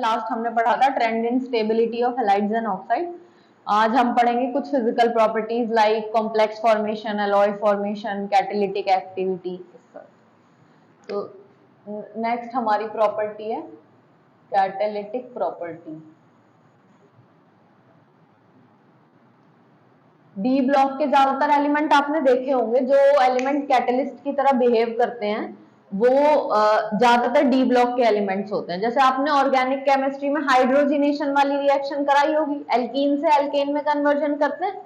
Last हमने पढ़ा था trend in stability of halides and oxide. आज हम पढ़ेंगे कुछ physical properties like complex formation, alloy formation, catalytic activity. तो नेक्स्ट हमारी प्रॉपर्टी है कैटालिटिक प्रॉपर्टी। डी ब्लॉक के ज्यादातर एलिमेंट आपने देखे होंगे, जो एलिमेंट कैटलिस्ट की तरह बिहेव करते हैं वो ज्यादातर डी ब्लॉक के एलिमेंट्स होते हैं। जैसे आपने ऑर्गेनिक केमिस्ट्री में हाइड्रोजिनेशन वाली रिएक्शन कराई होगी, एल्कीन से एल्केन में कन्वर्जन करते हैं।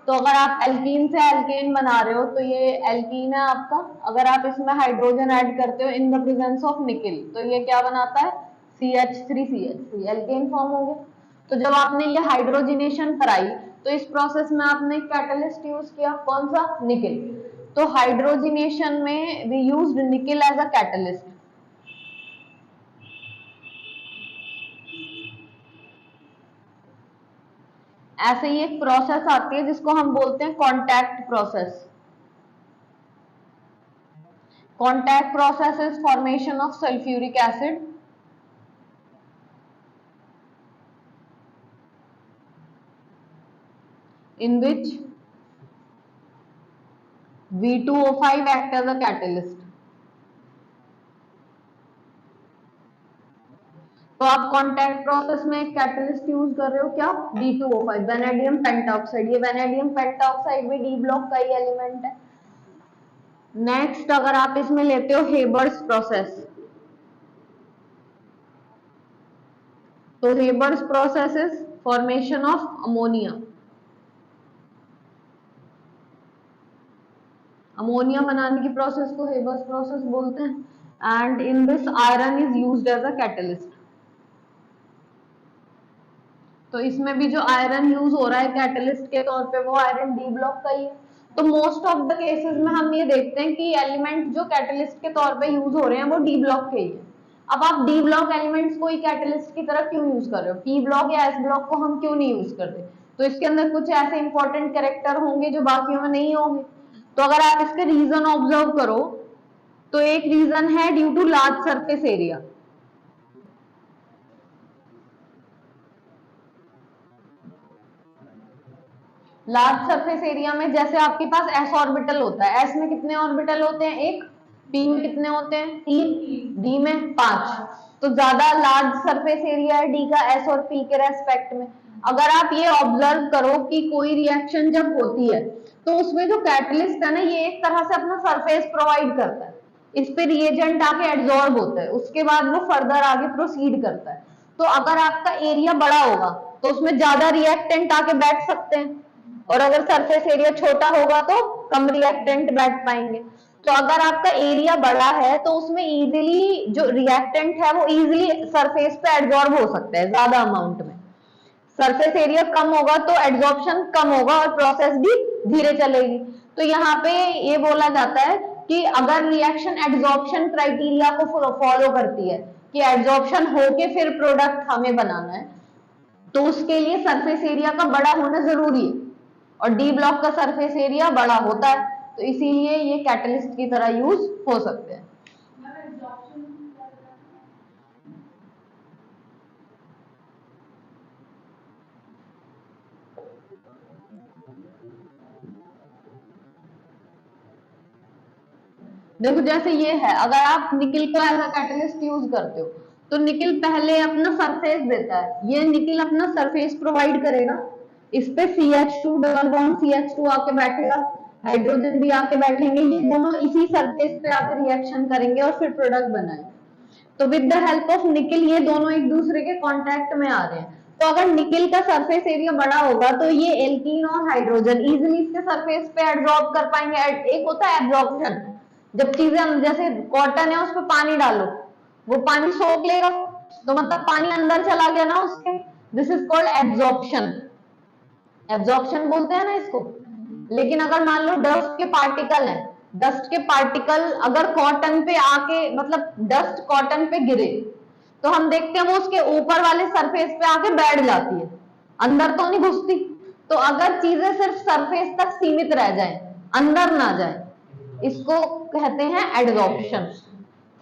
तो अगर आप एल्कीन से एल्केन बना रहे हो तो ये एल्कीन है आपका। अगर आप इसमें हाइड्रोजन ऐड करते हो in the presence of nickel तो ये क्या बनाता है, CH3CH3 एल्केन फॉर्म हो गया। तो जब आपने ये हाइड्रोजिनेशन कराई तो इस प्रोसेस में आपने कैटलिस्ट यूज किया, कौन सा, निकेल। तो हाइड्रोजिनेशन में we used nickel as a catalyst. ऐसे ही एक प्रोसेस आती है जिसको हम बोलते हैं contact process. Contact process is formation of sulphuric acid in which V2O5 act as a catalyst। तो आप कॉन्टैक्ट प्रोसेस में एक कैटलिस्ट यूज कर रहे हो, क्या, D2O5 वेनेडियम पेंटाऑक्साइड। ये वेनेडियम पेंटाऑक्साइड भी डी ब्लॉक का ही एलिमेंट है। नेक्स्ट अगर आप इसमें लेते हो हेबर्स प्रोसेस, तो Haber's process is formation of ammonia. Ammonia बनाने की प्रोसेस को हेबर्स प्रोसेस बोलते हैं। And in this iron is used as a catalyst. तो इसमें भी जो आयरन यूज हो रहा है कैटलिस्ट के तौर पे वो आयरन डी ब्लॉक का ही है। तो मोस्ट ऑफ द केसेस में हम ये देखते हैं कि एलिमेंट जो कैटलिस्ट के तौर पे यूज हो रहे हैं वो डी ब्लॉक के ही है। अब आप डी ब्लॉक एलिमेंट्स को ही कैटलिस्ट की तरह क्यों यूज कर रहे हो, पी ब्लॉक या एस ब्लॉक को हम क्यों नहीं यूज करते। तो इसके अंदर कुछ ऐसे इंपॉर्टेंट कैरेक्टर होंगे जो बाकियों में नहीं होंगे। तो अगर आप इसके रीजन ऑब्जर्व करो तो एक रीजन है due to large surface area. Large surface area में जैसे आपके पास एस ऑर्बिटल होता है, एस में कितने ऑर्बिटल होते हैं, एक, पी में कितने होते हैं, 3, डी में 5। तो ज्यादा लार्ज सरफेस एरिया है डी का एस और पी के रेस्पेक्ट में। अगर आप ये ऑब्जर्व करो कि कोई रिएक्शन जब होती है तो उसमें जो कैटलिस्ट है ना ये एक तरह से अपना सरफेस प्रोवाइड करता है, इस पे रिएजेंट आके एब्जॉर्ब होता है, उसके बाद वो फर्दर आगे प्रोसीड करता है। तो अगर आपका एरिया बड़ा होगा तो उसमें ज्यादा रिएक्टेंट आके बैठ सकते हैं, और अगर सरफेस एरिया छोटा होगा तो कम रिएक्टेंट बैठ पाएंगे। तो अगर आपका एरिया बड़ा है तो उसमें इजीली जो रिएक्टेंट है वो इजीली सरफेस पे एब्जॉर्ब हो सकता है ज्यादा अमाउंट में। सरफेस एरिया कम होगा तो एब्जॉर्प्शन कम होगा और प्रोसेस भी धीरे चलेगी। तो यहाँ पे ये बोला जाता है कि अगर रिएक्शन एब्जॉर्प्शन क्राइटेरिया को फॉलो करती है कि एब्जॉर्प्शन होके फिर प्रोडक्ट हमें बनाना है, तो उसके लिए सरफेस एरिया का बड़ा होना जरूरी है, और डी ब्लॉक का सरफेस एरिया बड़ा होता है, तो इसीलिए ये कैटलिस्ट की तरह यूज हो सकते हैं। देखो जैसे ये है, अगर आप निकिल को एज अ कैटलिस्ट यूज करते हो तो निकिल पहले अपना सरफेस देता है, ये निकिल अपना सरफेस प्रोवाइड करेगा, इस पे CH2 डबल बॉन्ड CH2 आके बैठेगा, हाइड्रोजन भी आके बैठेंगे, ये दोनों इसी सरफेस पे आके रिएक्शन करेंगे और फिर प्रोडक्ट बनाएंगे। तो with the help of nickel ये दोनों एक दूसरे के कांटेक्ट में आ रहे हैं। तो अगर निकिल का सरफेस एरिया बड़ा होगा तो ये एल्कीन और हाइड्रोजन इजीली इसके सरफेस पे एब्जॉर्ब कर पाएंगे। एक होता है एब्जॉर्प्शन, जब चीजें जैसे कॉटन है उस पर पानी डालो वो पानी सोख लेगा, तो मतलब पानी अंदर चला गया ना उसके, this is called absorption. Absorption बोलते हैं ना इसको। लेकिन अगर मान लो डस्ट के पार्टिकल हैं, डस्ट के पार्टिकल अगर कॉटन पे आके मतलब डस्ट कॉटन पे गिरे तो हम देखते हैं वो उसके ऊपर वाले सरफेस पे आके बैठ जाती है, अंदर तो नहीं घुसती। तो अगर चीजें सिर्फ सरफेस तक सीमित रह जाए, अंदर ना जाए, इसको कहते हैं एडजॉर्प्शन,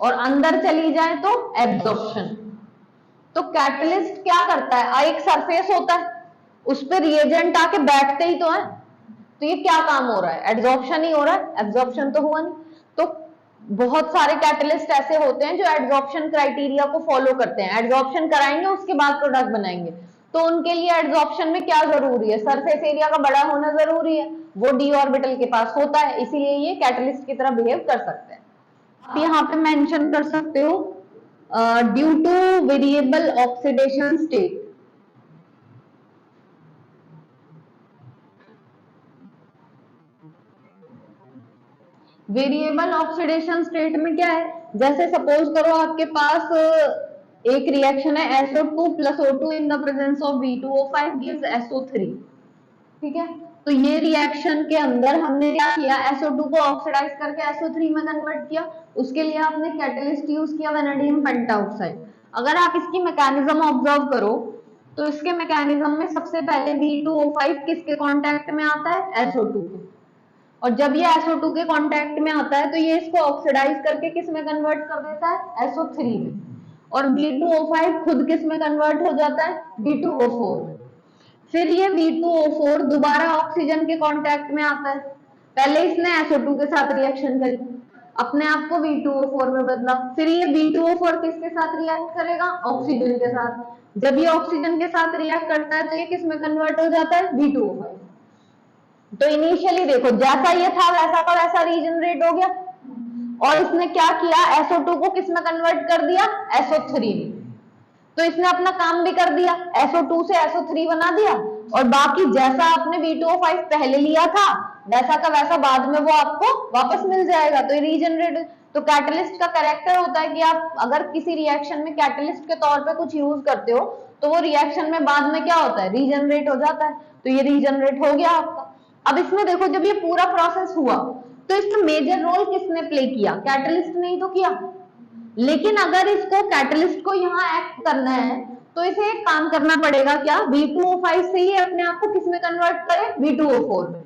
और अंदर चली जाए तो एब्जॉर्प्शन। तो कैटलिस्ट क्या करता है, एक सरफेस होता है, उस पर रिएजेंट आके बैठते ही तो है, तो ये क्या काम हो रहा है, एड्सॉर्प्शन ही हो रहा है, एब्जॉर्प्शन तो हुआ नहीं। तो बहुत सारे कैटलिस्ट ऐसे होते हैं जो एड्सॉर्प्शन क्राइटेरिया को फॉलो करते हैं, एड्सॉर्प्शन कराएंगे उसके बाद प्रोडक्ट बनाएंगे। तो उनके लिए एड्सॉर्प्शन में क्या जरूरी है, सरफेस एरिया का बड़ा होना जरूरी है, वो डी ऑर्बिटल के पास होता है, इसीलिए ये कैटलिस्ट की तरह बिहेव कर सकते हैं। आप यहाँ पे मेंशन कर सकते हो due two variable oxidation state. Variable oxidation state में क्या है, जैसे सपोज करो आपके पास एक रिएक्शन है SO2 plus O2 in the presence of V2O5 gives SO3, ठीक है। तो ये रिएक्शन के अंदर हमने क्या किया, SO2 को ऑक्सीडाइज करके SO3 में कन्वर्ट किया, उसके लिए आपने कैटलिस्ट यूज किया वैनेडियम पेंटाऑक्साइड। अगर आप इसकी मैकेनिज्म ऑब्जर्व करो तो इसके मैकेनिज्म में सबसे पहले V2O5 किसके कांटेक्ट में आता है, SO2 के, और जब ये SO2 के कांटेक्ट में आता है तो ये इसको ऑक्सीडाइज करके किस में कन्वर्ट कर देता है, SO3 में, और V2O5 खुद किस में कन्वर्ट हो जाता है, V2O4 में। फिर ये V2O4 दोबारा ऑक्सीजन के कांटेक्ट में आता है, पहले इसने SO2 के साथ रिएक्शन करी, अपने आप को V2O4 में बदला, फिर ये V2O4 किसके साथ रिएक्ट करेगा, ऑक्सीजन के साथ, जब ये ऑक्सीजन के साथ रिएक्ट करता है तो ये किस में कन्वर्ट हो जाता है, V2O5। तो इनिशियली देखो जैसा ये था वैसा का वैसा रीजनरेट हो गया, और इसने क्या किया, SO2 को किस में कन्वर्ट कर दिया, SO3 में। तो इसने अपना काम भी कर दिया, SO2 से SO3 बना दिया, और बाकी जैसा आपने V2O5 पहले लिया था वैसा का वैसा बाद में वो आपको वापस मिल जाएगा, तो रीजनरेट। तो कैटलिस्ट का कैरेक्टर होता है कि आप अगर किसी रिएक्शन में कैटलिस्ट के तौर पे कुछ यूज करते हो तो वो रिएक्शन में बाद में क्या होता है, रीजनरेट हो जाता है, तो ये रीजनरेट हो गया आपका। अब इसमें देखो जब ये पूरा प्रोसेस हुआ तो इसमें मेजर रोल किसने प्ले किया, कैटलिस्ट ने ही तो किया, लेकिन अगर इसको कैटलिस्ट को यहाँ एक्ट करना है तो इसे एक काम करना पड़ेगा, क्या, V2O5 से ही अपने आप को किस में कन्वर्ट करे, V2O4 में।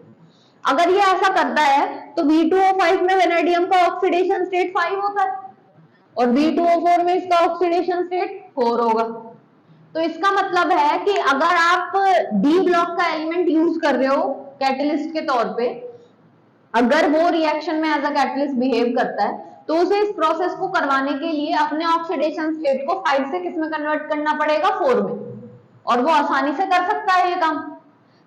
अगर ये ऐसा करता है तो V2O5 में वेनेडियम का ऑक्सीडेशन स्टेट 5 होता है और V2O4 में इसका ऑक्सीडेशन स्टेट 4 होगा। तो इसका मतलब है कि अगर आप डी ब्लॉक का एलिमेंट यूज कर रहे हो कैटलिस्ट के तौर पे, अगर वो रिएक्शन में एज अ कैटलिस्ट बिहेव करता है तो उसे इस प्रोसेस को करवाने के लिए अपने ऑक्सीडेशन स्टेट को 5 से किस में कन्वर्ट करना पड़ेगा, 4 में, और वो आसानी से कर सकता है ये काम,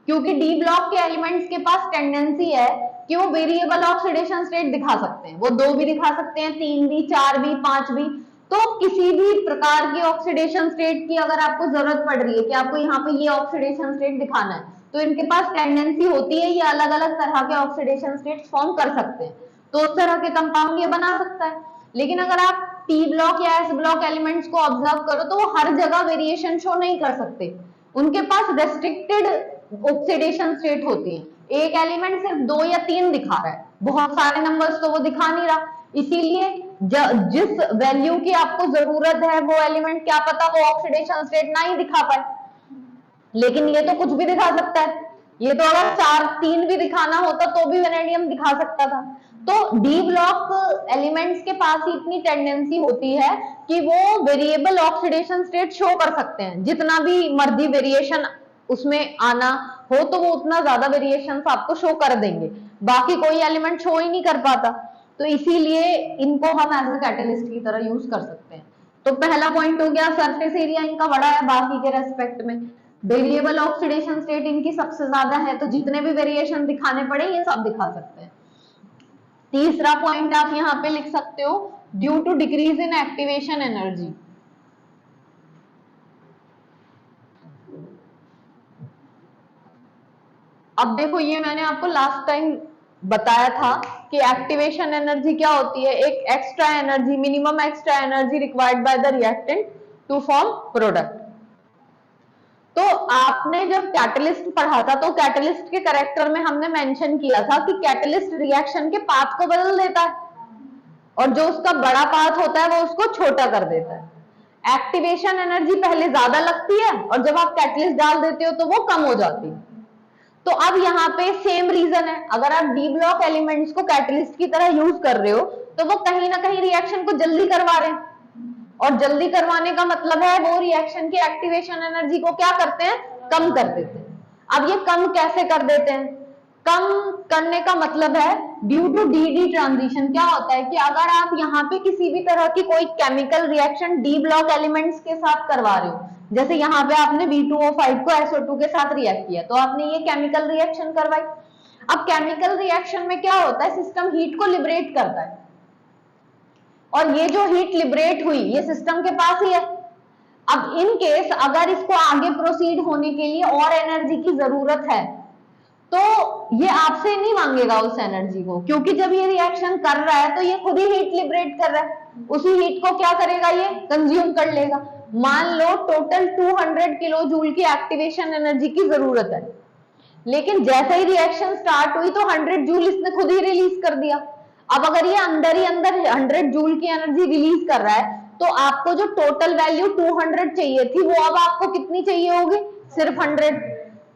क्योंकि डी ब्लॉक के एलिमेंट्स के पास टेंडेंसी है कि वो वेरिएबल ऑक्सीडेशन स्टेट दिखा सकते हैं, वो 2 भी दिखा सकते हैं, 3 भी, 4 भी, 5 भी। तो किसी भी प्रकार की ऑक्सीडेशन स्टेट की अगर आपको जरूरत पड़ रही है कि आपको यहाँ पे ये ऑक्सीडेशन स्टेट दिखाना है, तो इनके पास टेंडेंसी होती है ये अलग अलग तरह के ऑक्सीडेशन स्टेट्स फॉर्म कर सकते हैं, तो उस तरह के कंपाउंड ये बना सकता है। लेकिन अगर आप टी ब्लॉक या एस ब्लॉक एलिमेंट्स को ऑब्जर्व करो तो वो हर जगह वेरिएशन शो नहीं कर सकते, उनके पास रेस्ट्रिक्टेड ऑक्सीडेशन स्टेट होती है, एक एलिमेंट सिर्फ 2 या 3 दिखा रहा है, बहुत सारे नंबर्स तो वो दिखा नहीं रहा, इसीलिए जिस वैल्यू की आपको जरूरत है वो एलिमेंट क्या पता वो ऑक्सीडेशन स्टेट ना ही दिखा पाए, लेकिन ये तो कुछ भी दिखा सकता है, ये तो अगर 4-3 भी दिखाना होता तो भी वेनेडियम दिखा सकता था। तो डी ब्लॉक एलिमेंट्स के पास ही इतनी टेंडेंसी होती है कि वो वेरिएबल ऑक्सीडेशन स्टेट शो कर सकते हैं, जितना भी मर्जी वेरिएशन उसमें आना हो तो वो उतना ज्यादा वेरिएशन आपको शो कर देंगे, बाकी कोई एलिमेंट शो ही नहीं कर पाता, तो इसीलिए इनको हम एज अ कैटलिस्ट की तरह यूज कर सकते हैं। तो पहला पॉइंट हो गया, सरफेस एरिया इनका बड़ा है बाकी के रेस्पेक्ट में, वेरिएबल ऑक्सीडेशन स्टेट इनकी सबसे ज्यादा है, तो जितने भी वेरिएशन दिखाने पड़े ये सब दिखा सकते हैं। तीसरा पॉइंट आप यहाँ पे लिख सकते हो, due to decrease in activation energy. अब देखो ये मैंने आपको लास्ट टाइम बताया था कि एक्टिवेशन एनर्जी क्या होती है, एक extra energy, minimum extra energy required by the reactant to form product. तो आपने जब कैटलिस्ट पढ़ा था तो कैटलिस्ट के कैरेक्टर में हमने मेंशन किया था कि कैटलिस्ट रिएक्शन के पाथ को बदल देता है और जो उसका बड़ा पाथ होता है वो उसको छोटा कर देता है। एक्टिवेशन एनर्जी पहले ज्यादा लगती है और जब आप कैटलिस्ट डाल देते हो तो वो कम हो जाती है। तो अब यहाँ पे सेम रीजन है, अगर आप डी ब्लॉक एलिमेंट्स को कैटलिस्ट की तरह यूज कर रहे हो तो वो कहीं ना कहीं रिएक्शन को जल्दी करवा रहे हैं, और जल्दी करवाने का मतलब है वो रिएक्शन की एक्टिवेशन एनर्जी को क्या करते हैं, कम कर देते हैं। अब ये कम कैसे कर देते हैं, कम करने का मतलब है due to d d transition. क्या होता है कि अगर आप यहाँ पे किसी भी तरह की कोई chemical reaction D block elements के साथ करवा रहे हो, जैसे यहाँ पे आपने V2O5 को SO2 के साथ रिएक्ट किया, तो आपने ये केमिकल रिएक्शन करवाई। अब केमिकल रिएक्शन में क्या होता है, सिस्टम हीट को लिबरेट करता है, और ये जो हीट लिबरेट हुई ये सिस्टम के पास ही है। अब इन केस अगर इसको आगे प्रोसीड होने के लिए और एनर्जी की जरूरत है, तो ये आपसे नहीं मांगेगा उस एनर्जी को, क्योंकि जब ये रिएक्शन कर रहा है तो ये खुद ही हीट लिबरेट कर रहा है, उसी हीट को क्या करेगा, ये कंज्यूम कर लेगा। मान लो टोटल 200 किलो जूल की एक्टिवेशन एनर्जी की जरूरत है, लेकिन जैसे ही रिएक्शन स्टार्ट हुई तो 100 जूल इसने खुद ही रिलीज कर दिया। अब अगर ये अंदर ही अंदर 100 जूल की एनर्जी रिलीज कर रहा है, तो आपको जो टोटल वैल्यू 200 चाहिए थी वो अब आपको कितनी चाहिए होगी, सिर्फ 100।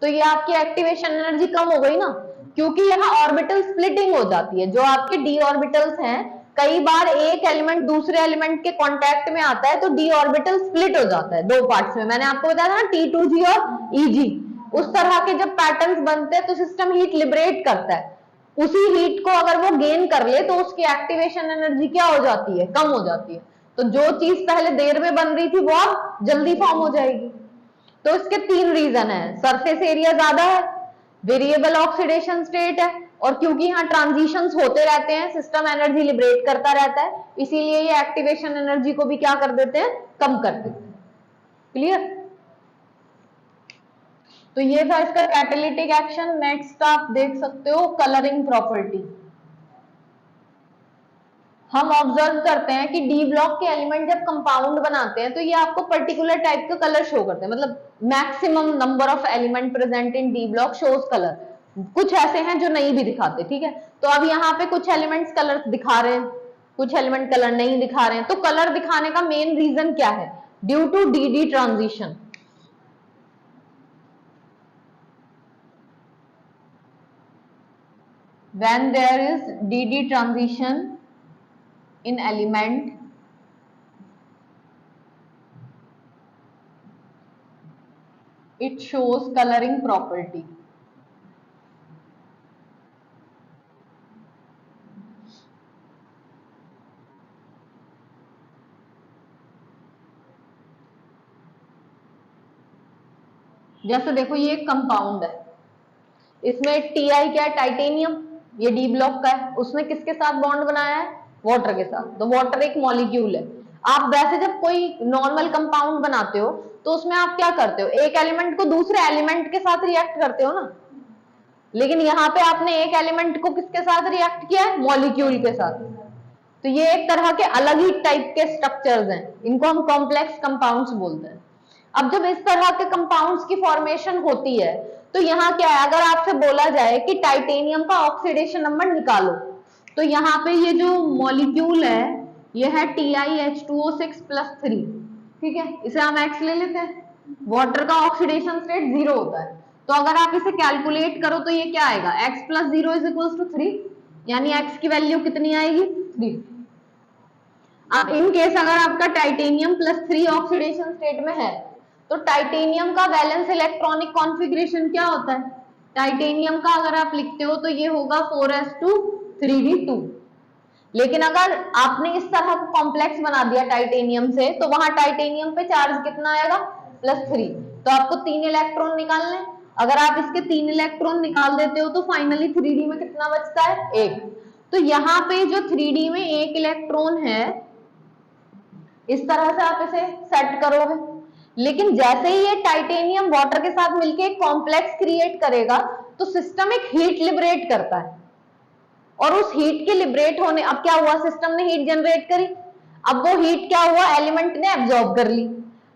तो ये आपकी एक्टिवेशन एनर्जी कम हो गई ना, क्योंकि यहाँ ऑर्बिटल स्प्लिटिंग हो जाती है। जो आपके डी ऑर्बिटल्स हैं, कई बार एक एलिमेंट दूसरे एलिमेंट के कांटेक्ट में आता है तो डी ऑर्बिटल स्प्लिट हो जाता है दो पार्ट्स में। मैंने आपको बताया था ना T2G और EG, उस तरह के जब पैटर्न्स बनते हैं तो सिस्टम हीट लिबरेट करता है। उसी हीट को अगर वो गेन कर ले तो उसकी एक्टिवेशन एनर्जी क्या हो जाती है, कम हो जाती है। तो जो चीज पहले देर में बन रही थी वो अब जल्दी फॉर्म हो जाएगी। तो इसके 3 रीजन है, सरफेस एरिया ज्यादा है, वेरिएबल ऑक्सीडेशन स्टेट है, और क्योंकि यहाँ ट्रांजिशंस होते रहते हैं, सिस्टम एनर्जी लिबरेट करता रहता है, इसीलिए ये एक्टिवेशन एनर्जी को भी क्या कर देते हैं, कम कर देते हैं। क्लियर? तो ये था इसका कैटालिटिक एक्शन। नेक्स्ट आप देख सकते हो कलरिंग प्रॉपर्टी। हम ऑब्जर्व करते हैं कि डी ब्लॉक के एलिमेंट जब कंपाउंड बनाते हैं तो ये आपको पर्टिकुलर टाइप का कलर शो करते हैं, मतलब maximum number of element present in D block shows colour. कुछ ऐसे हैं जो नहीं भी दिखाते, ठीक है। तो अब यहाँ पे कुछ एलिमेंट्स कलर दिखा रहे हैं, कुछ एलिमेंट कलर नहीं दिखा रहे हैं। तो कलर दिखाने का मेन रीजन क्या है, due to d d transition. when there is DD transition in element, it shows coloring property. जैसे देखो ये एक कंपाउंड है, इसमें Ti क्या है, टाइटेनियम, ये डी ब्लॉक का है, उसने किसके साथ बॉन्ड बनाया है, वाटर के साथ। तो वाटर एक मॉलिक्यूल है। आप वैसे जब कोई नॉर्मल कंपाउंड बनाते हो तो उसमें आप क्या करते हो, एक एलिमेंट को दूसरे एलिमेंट के साथ रिएक्ट करते हो ना, लेकिन यहाँ पे आपने एक एलिमेंट को किसके साथ रिएक्ट किया है, मॉलिक्यूल के साथ। तो ये एक तरह के अलग ही टाइप के स्ट्रक्चर्स हैं, इनको हम कॉम्प्लेक्स कंपाउंड्स बोलते हैं। अब जब इस तरह के कंपाउंड्स की फॉर्मेशन होती है तो यहाँ क्या है, अगर आपसे बोला जाए कि टाइटेनियम का ऑक्सीडेशन नंबर निकालो, तो यहाँ पे ये जो मॉलिक्यूल है ये है TiH2O6+3, ठीक है, इसे हम X ले लेते हैं। वाटर का ऑक्सीडेशन स्टेट 0 होता है, तो अगर आप इसे कैलकुलेट करो तो ये क्या आएगा, X + 0 = 3, यानी X की वैल्यू कितनी आएगी, 3। अब इन केस अगर आपका टाइटेनियम +3 ऑक्सीडेशन स्टेट में है तो टाइटेनियम का वैलेंस इलेक्ट्रॉनिक कॉन्फ़िगरेशन क्या होता है, टाइटेनियम का अगर आप लिखते हो तो ये होगा 4s2 3d2। लेकिन अगर आपने इस तरह का कॉम्प्लेक्स बना दिया टाइटेनियम से, तो वहां टाइटेनियम पे चार्ज कितना आएगा, +3। तो आपको 3 इलेक्ट्रॉन निकालने, अगर आप इसके 3 इलेक्ट्रॉन निकाल देते हो तो फाइनली 3d में कितना बचता है, 1। तो यहाँ पे जो 3d में 1 इलेक्ट्रॉन है, इस तरह से आप इसे सेट करोगे। लेकिन जैसे ही ये टाइटेनियम वाटर के साथ मिलके एक कॉम्प्लेक्स क्रिएट करेगा तो सिस्टम एक हीट लिबरेट करता है, और उस हीट के लिबरेट होने, अब क्या हुआ, सिस्टम ने हीट जनरेट करी, अब वो हीट क्या हुआ, एलिमेंट ने एब्जॉर्ब कर ली।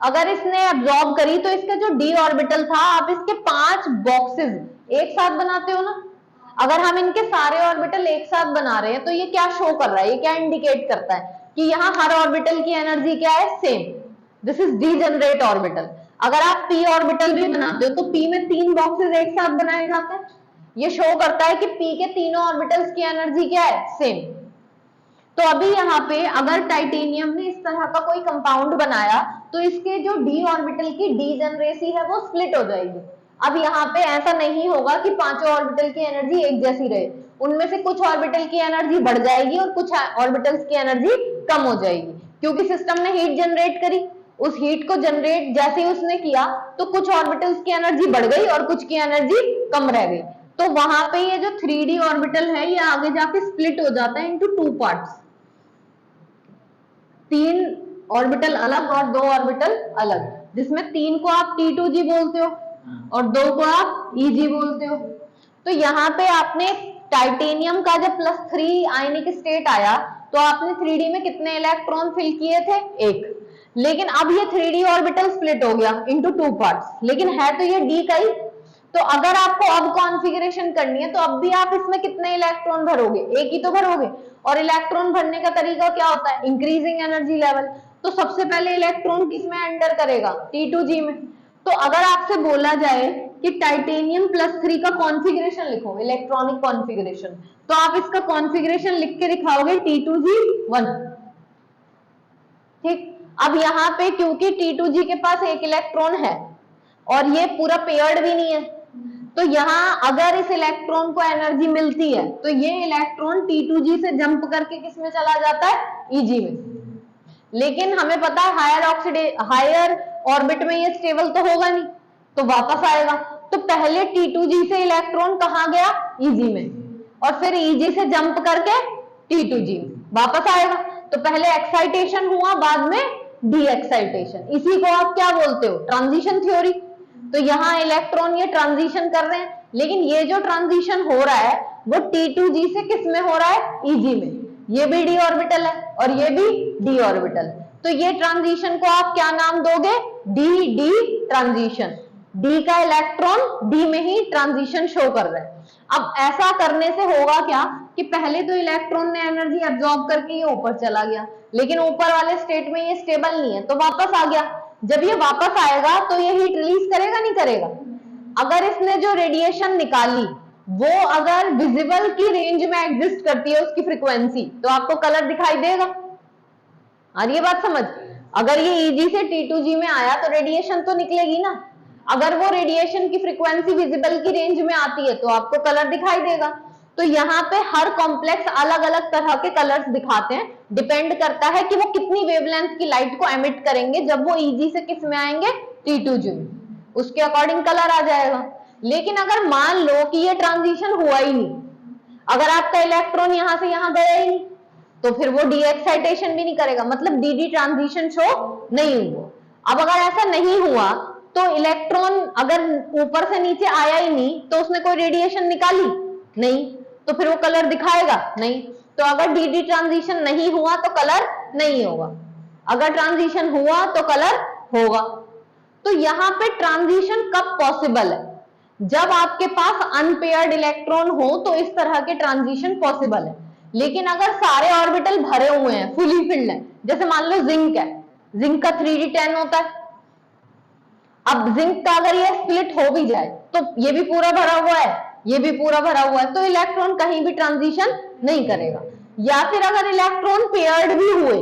अगर इसने एब्जॉर्ब करी तो इसका जो डी ऑर्बिटल था, आप इसके 5 बॉक्सेस एक साथ बनाते हो ना, अगर हम इनके सारे ऑर्बिटल एक साथ बना रहे हैं तो ये क्या शो कर रहा है, ये क्या इंडिकेट करता है कि यहाँ हर ऑर्बिटल की एनर्जी क्या है, same. This is degenerate orbital. अगर आप p ऑर्बिटल भी बनाते हो तो p में 3 बॉक्सेस एक साथ बनाए जाते हैं, ये शो करता है कि p के तीनों ऑर्बिटल्स की एनर्जी क्या है, सेम। तो अभी यहाँ पे अगर टाइटेनियम ने इस तरह का कोई कंपाउंड बनाया तो इसके जो डी ऑर्बिटल की डीजेनरेसी है वो स्प्लिट हो जाएगी। अब यहाँ पे ऐसा नहीं होगा कि पांचों ऑर्बिटल की एनर्जी एक जैसी रहे, उनमें से कुछ ऑर्बिटल की एनर्जी बढ़ जाएगी और कुछ ऑर्बिटल्स की एनर्जी कम हो जाएगी, क्योंकि सिस्टम ने हीट जनरेट करी। उस हीट को जनरेट जैसे ही उसने किया तो कुछ ऑर्बिटल्स की एनर्जी बढ़ गई और कुछ की एनर्जी कम रह गई। तो वहां पे ये जो 3D ऑर्बिटल है ये आगे जाके स्प्लिट हो जाता है इनटू 2 पार्ट्स, 3 ऑर्बिटल अलग और 2 ऑर्बिटल अलग, जिसमें 3 को आप T2G बोलते हो और 2 को आप EG बोलते हो। तो यहाँ पे आपने टाइटेनियम का जब +3 आयनिक स्टेट आया तो आपने 3D में कितने इलेक्ट्रॉन फिल किए थे? 1। लेकिन अब ये 3D ऑर्बिटल स्प्लिट हो गया इनटू 2 पार्ट्स, लेकिन है तो ये D का ही। तो अगर आपको अब कॉन्फ़िगरेशन करनी है तो अब भी आप इसमें कितने इलेक्ट्रॉन भरोगे? 1 ही तो भरोगे। और इलेक्ट्रॉन भरने का तरीका क्या होता है? Increasing energy level. तो सबसे पहले इलेक्ट्रॉन किसमें एंटर करेगा? T2G में। तो अगर आपसे बोला जाए कि टाइटेनियम +3 का कॉन्फ़िगरेशन लिखो, इलेक्ट्रॉनिक कॉन्फ़िगरेशन, तो आप इसका कॉन्फ़िगरेशन लिख के दिखाओगे T2G1। ठीक। अब यहाँ पे क्योंकि T2G के पास 1 इलेक्ट्रॉन है और ये पूरा पेयर्ड भी नहीं है, तो यहाँ अगर इस इलेक्ट्रॉन को एनर्जी मिलती है तो ये इलेक्ट्रॉन T2G से जंप करके किस में चला जाता है? EG में। लेकिन हमें पता है हायर ऑर्बिट में ये स्टेबल तो होगा नहीं, तो वापस आएगा। तो पहले T2G से इलेक्ट्रॉन कहाँ गया? EG में, और फिर EG से जंप करके T2G में वापस आएगा। तो पहले एक्साइटेशन हुआ, बाद में डी एक्साइटेशन। इसी को आप क्या बोलते हो? Transition theory. तो यहाँ इलेक्ट्रॉन ये ट्रांजिशन कर रहे हैं, लेकिन ये जो ट्रांजिशन हो रहा है वो T2G से किस में हो रहा है? EG में। ये भी d ऑर्बिटल है और ये भी d ऑर्बिटल। तो ये ट्रांजिशन को आप क्या नाम दोगे? d transition. d का इलेक्ट्रॉन d में ही ट्रांजिशन शो कर रहा है। अब ऐसा करने से होगा क्या कि पहले तो इलेक्ट्रॉन ने एनर्जी एब्जॉर्ब करके ये ऊपर चला गया, लेकिन ऊपर वाले स्टेट में ये स्टेबल नहीं है तो वापस आ गया। जब ये वापस आएगा तो ये हीट रिलीज करेगा नहीं करेगा? अगर इसने जो रेडिएशन निकाली वो अगर विजिबल की रेंज में एग्जिस्ट करती है उसकी फ्रीक्वेंसी, तो आपको कलर दिखाई देगा। और ये बात समझ, अगर ये EG से T2G में आया तो रेडिएशन तो निकलेगी ना। अगर वो रेडिएशन की फ्रीक्वेंसी विजिबल की रेंज में आती है तो आपको कलर दिखाई देगा। तो यहाँ पे हर कॉम्प्लेक्स अलग अलग तरह के कलर्स दिखाते हैं, डिपेंड करता है कि वो कितनी वेवलेंथ की लाइट को एमिट करेंगे जब वो EG से किस में आएंगे? T2G में, उसके अकॉर्डिंग कलर आ जाएगा। लेकिन अगर मान लो कि ये ट्रांजिशन हुआ ही नहीं, अगर आपका इलेक्ट्रॉन यहां से यहां गया ही नहीं, तो फिर वो डी एक्साइटेशन भी नहीं करेगा, मतलब डी ट्रांजिशन शो नहीं हुआ। अब अगर ऐसा नहीं हुआ तो इलेक्ट्रॉन अगर ऊपर से नीचे आया ही नहीं तो उसने कोई रेडिएशन निकाली नहीं, तो फिर वो कलर दिखाएगा नहीं। तो अगर डी ट्रांजिशन नहीं हुआ तो कलर नहीं होगा, अगर ट्रांजिशन हुआ तो कलर होगा। तो यहाँ पे ट्रांजिशन कब पॉसिबल है? जब आपके पास अनपेयर्ड इलेक्ट्रॉन हो तो इस तरह के ट्रांजिशन पॉसिबल है। लेकिन अगर सारे ऑर्बिटल भरे हुए हैं, फुली फिल्ड है, जैसे मान लो जिंक है, जिंक का 3D10 होता है। अब जिंक का अगर ये स्प्लिट हो भी जाए तो ये भी पूरा भरा हुआ है, ये भी पूरा भरा हुआ है, तो इलेक्ट्रॉन कहीं भी ट्रांजिशन नहीं करेगा। या फिर अगर इलेक्ट्रॉन पेयर्ड भी हुए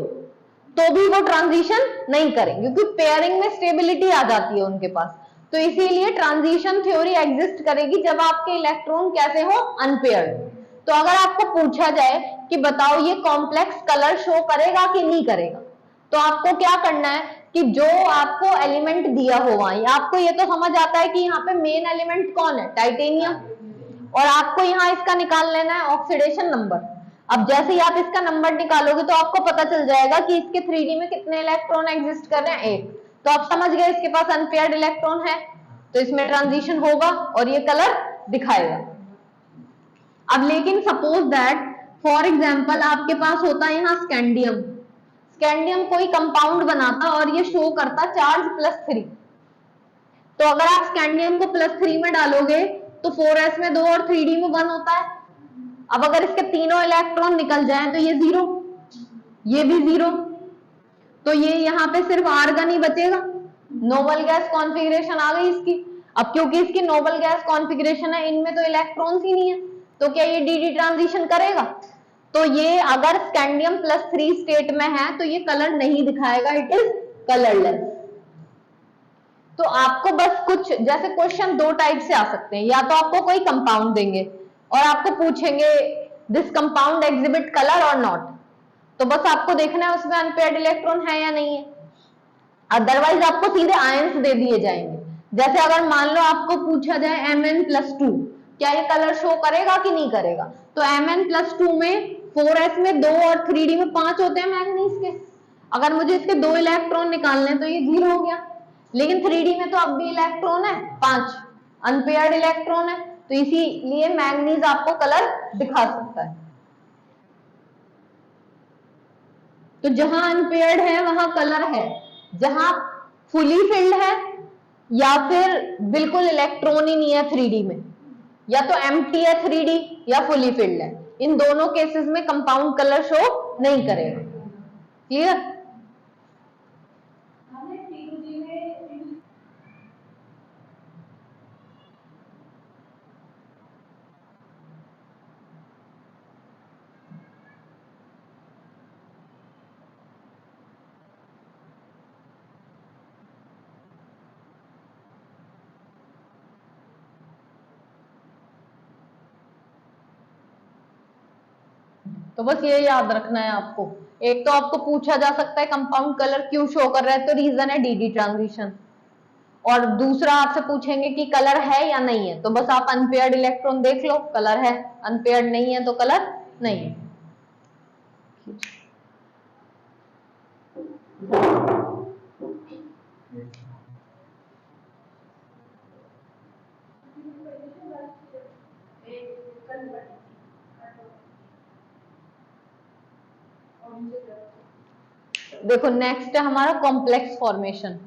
तो भी वो ट्रांजिशन नहीं करेंगे, क्योंकि पेयरिंग में स्टेबिलिटी आ जाती है उनके पास। तो इसीलिए ट्रांजिशन थ्योरी एग्जिस्ट करेगी जब आपके इलेक्ट्रॉन कैसे हो? अनपेयर्ड। तो अगर आपको पूछा जाए कि बताओ ये कॉम्प्लेक्स कलर शो करेगा कि नहीं करेगा, तो आपको क्या करना है कि जो आपको एलिमेंट दिया हो वहां, आपको ये तो समझ आता है कि यहाँ पे मेन एलिमेंट कौन है? टाइटेनियम। और आपको यहाँ इसका निकाल लेना है ऑक्सीडेशन नंबर। अब जैसे ही आप इसका नंबर निकालोगे तो आपको पता चल जाएगा कि इसके 3D में कितने इलेक्ट्रॉन एग्जिस्ट कर रहे हैं? 1। तो आप समझ गए इसके पास अनपेयर्ड इलेक्ट्रॉन है, तो इसमें ट्रांजिशन होगा और ये कलर दिखाएगा। अब लेकिन सपोज दैट फॉर एग्जांपल आपके पास होता है यहाँ स्कैंडियम। स्कैंडियम कोई कंपाउंड बनाता और ये शो करता चार्ज +3। तो अगर आप स्कैंडियम को +3 में डालोगे तो 4s में 2 और 3D में 1 होता है। अब अगर इसके तीनों इलेक्ट्रॉन निकल जाएं तो ये 0, ये भी 0, तो ये यहाँ पे सिर्फ आर्गन ही बचेगा। नोबल गैस कॉन्फ़िगरेशन आ गई इसकी। अब क्योंकि इसकी नोबल गैस कॉन्फ़िगरेशन है, इनमें तो इलेक्ट्रॉन्स ही नहीं है, तो क्या ये डी ट्रांजिशन करेगा? तो ये अगर स्कैंडियम +3 स्टेट में है तो ये कलर नहीं दिखाएगा, इट इज कलरलेस। तो आपको बस कुछ जैसे क्वेश्चन दो टाइप से आ सकते हैं, या तो आपको कोई कंपाउंड देंगे और आपको पूछेंगे दिस कंपाउंड एग्जिबिट कलर और नॉट, तो बस आपको देखना है उसमें अनपेयर्ड इलेक्ट्रॉन है या नहीं है। अदरवाइज आपको सीधे आयंस दे दिए जाएंगे। जैसे अगर मान लो आपको पूछा जाए Mn+2, क्या ये कलर शो करेगा कि नहीं करेगा? तो Mn+2 में 4s में 2 और 3d में 5 होते हैं मैग्नीज के। अगर मुझे इसके 2 इलेक्ट्रॉन निकालने तो ये 0 हो गया, लेकिन 3d में तो अब भी इलेक्ट्रॉन है 5, अनपेयर्ड इलेक्ट्रॉन है, तो इसीलिए मैग्नीज आपको कलर दिखा सकता है। तो जहां अनपेयर्ड है वहां कलर है, जहां फुली फिल्ड है या फिर बिल्कुल इलेक्ट्रॉन ही नहीं है 3D में, या तो एम्प्टी है 3D या फुली फिल्ड है, इन दोनों केसेस में कंपाउंड कलर शो नहीं करेगा। क्लियर? तो बस ये याद रखना है आपको। एक तो आपको पूछा जा सकता है कंपाउंड कलर क्यों शो कर रहा है, तो रीजन है डी ट्रांजिशन, और दूसरा आपसे पूछेंगे कि कलर है या नहीं है, तो बस आप अनपेयर्ड इलेक्ट्रॉन देख लो, कलर है, अनपेयर्ड नहीं है तो कलर नहीं है। देखो नेक्स्ट है हमारा कॉम्प्लेक्स फॉर्मेशन।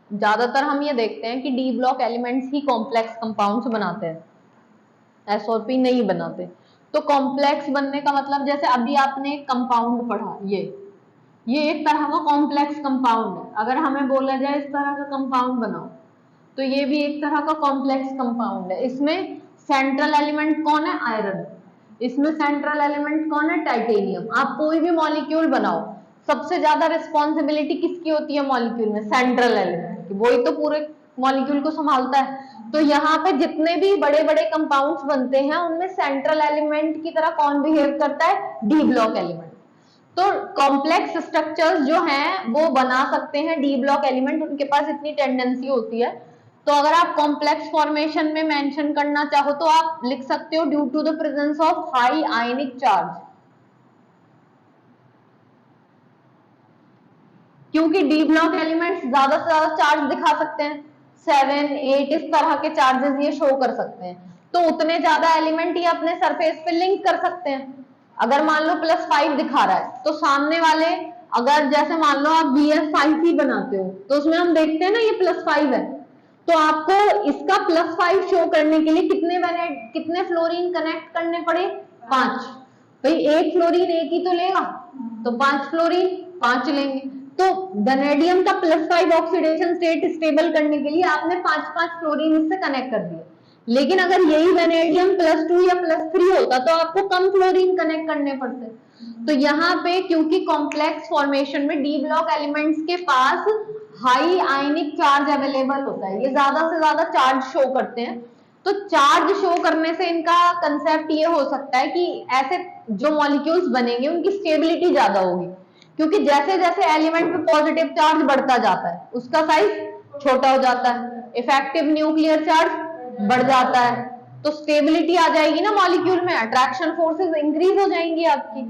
ज्यादातर हम ये देखते हैं कि डी ब्लॉक एलिमेंट्स ही कॉम्प्लेक्स कंपाउंड्स बनाते हैं, एस और पी नहीं बनाते। तो कॉम्प्लेक्स बनने का मतलब, जैसे अभी आपने एक कंपाउंड पढ़ा, ये एक तरह का कॉम्प्लेक्स कंपाउंड है। अगर हमें बोला जाए इस तरह का कंपाउंड बनाओ, तो ये भी एक तरह का कॉम्प्लेक्स कंपाउंड है। इसमें सेंट्रल एलिमेंट कौन है? आयरन। इसमें सेंट्रल एलिमेंट कौन है? टाइटेनियम। आप कोई भी मॉलिक्यूल बनाओ, सबसे ज्यादा रिस्पॉन्सिबिलिटी किसकी होती है मॉलिक्यूल में? सेंट्रल एलिमेंट की, वही तो पूरे मॉलिक्यूल को संभालता है। तो यहाँ पे जितने भी बड़े बड़े कंपाउंड्स बनते हैं उनमें सेंट्रल एलिमेंट की तरह कौन बिहेव करता है? D block element. तो कॉम्प्लेक्स स्ट्रक्चर्स जो हैं वो बना सकते हैं डी ब्लॉक एलिमेंट, उनके पास इतनी टेंडेंसी होती है। तो अगर आप कॉम्प्लेक्स फॉर्मेशन में मेंशन करना चाहो तो आप लिख सकते हो due to the presence of high ionic charge, क्योंकि डी ब्लॉक एलिमेंट्स ज्यादा से ज्यादा चार्ज दिखा सकते हैं, 7, 8 इस तरह के चार्जेस ये शो कर सकते हैं। तो उतने ज्यादा एलिमेंट ये अपने सरफेस पे लिंक कर सकते हैं। अगर मान लो +5 दिखा रहा है तो सामने वाले, अगर जैसे मान लो आप BF5 ही बनाते हो तो उसमें हम देखते हैं ना ये +5 है, तो आपको इसका +5 शो करने के लिए कितने फ्लोरीन कनेक्ट करने पड़े? 5। भाई एक फ्लोरीन एक ही तो लेगा, तो 5 फ्लोरीन 5 लेंगे। तो वेनेडियम का +5 ऑक्सीडेशन स्टेट स्टेबल करने के लिए आपने 5-5 फ्लोरीन इससे कनेक्ट कर दिए। लेकिन अगर यही वेनेडियम +2 या +3 होता तो आपको कम फ्लोरीन कनेक्ट करने पड़ते। तो यहाँ पे क्योंकि कॉम्प्लेक्स फॉर्मेशन में डी ब्लॉक एलिमेंट्स के पास हाई आयनिक चार्ज अवेलेबल होता है, ये ज्यादा से ज्यादा चार्ज शो करते हैं। तो चार्ज शो करने से इनका कंसेप्ट ये हो सकता है कि ऐसे जो मॉलिक्यूल्स बनेंगे उनकी स्टेबिलिटी ज्यादा होगी, क्योंकि जैसे जैसे एलिमेंट पे पॉजिटिव चार्ज बढ़ता जाता है उसका साइज छोटा हो जाता है, इफेक्टिव न्यूक्लियर चार्ज बढ़ जाता है, तो स्टेबिलिटी आ जाएगी ना मॉलिक्यूल में, अट्रैक्शन फोर्सेस इंक्रीज हो जाएंगी आपकी।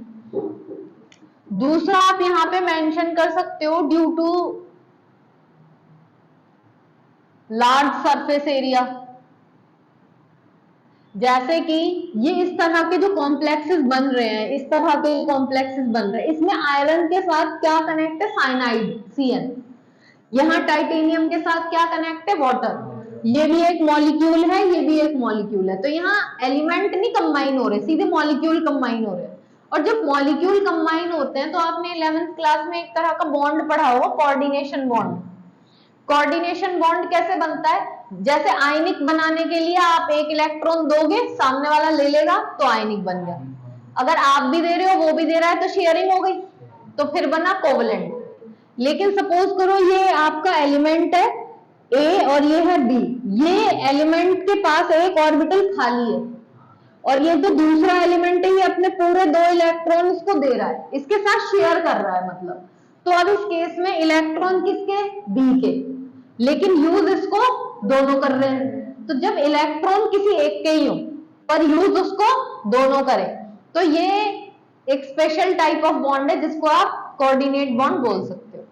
दूसरा आप यहाँ पे मेंशन कर सकते हो due to large surface area, जैसे कि ये इस तरह के जो कॉम्प्लेक्सेस बन रहे हैं, इस तरह के कॉम्प्लेक्सेस बन रहे हैं, इसमें आयरन के साथ क्या कनेक्ट है? Cyanide CN। यहाँ टाइटेनियम के साथ क्या कनेक्ट है? वाटर। ये भी एक मॉलिक्यूल है, ये भी एक मॉलिक्यूल है, तो यहाँ एलिमेंट नहीं कंबाइन हो रहे, सीधे मॉलिक्यूल कंबाइन हो रहे हैं। और जब मॉलिक्यूल कंबाइन होते हैं तो आपने 11th क्लास में एक तरह का बॉन्ड पढ़ा होगा, कोऑर्डिनेशन बॉन्ड। कोऑर्डिनेशन बॉन्ड कैसे बनता है? जैसे आयनिक बनाने के लिए आप एक इलेक्ट्रॉन दोगे, सामने वाला ले लेगा तो आयनिक बन गया। अगर आप भी दे रहे हो वो भी दे रहा है तो शेयरिंग हो गई, तो फिर बना कोवलेंट। लेकिन सपोज करो ये आपका एलिमेंट है ए और ये है बी, ये एलिमेंट के पास एक ऑर्बिटल खाली है और ये जो दूसरा एलिमेंट है ये अपने पूरे 2 इलेक्ट्रॉन इसको दे रहा है, इसके साथ शेयर कर रहा है मतलब। तो अब इस केस में इलेक्ट्रॉन किसके, बी के, लेकिन यूज इसको दोनों कर रहे हैं। तो जब इलेक्ट्रॉन किसी एक के ही हो पर यूज उसको दोनों करें, तो ये एक स्पेशल टाइप ऑफ बॉन्ड है जिसको आप कोऑर्डिनेट बॉन्ड बोल सकते हो।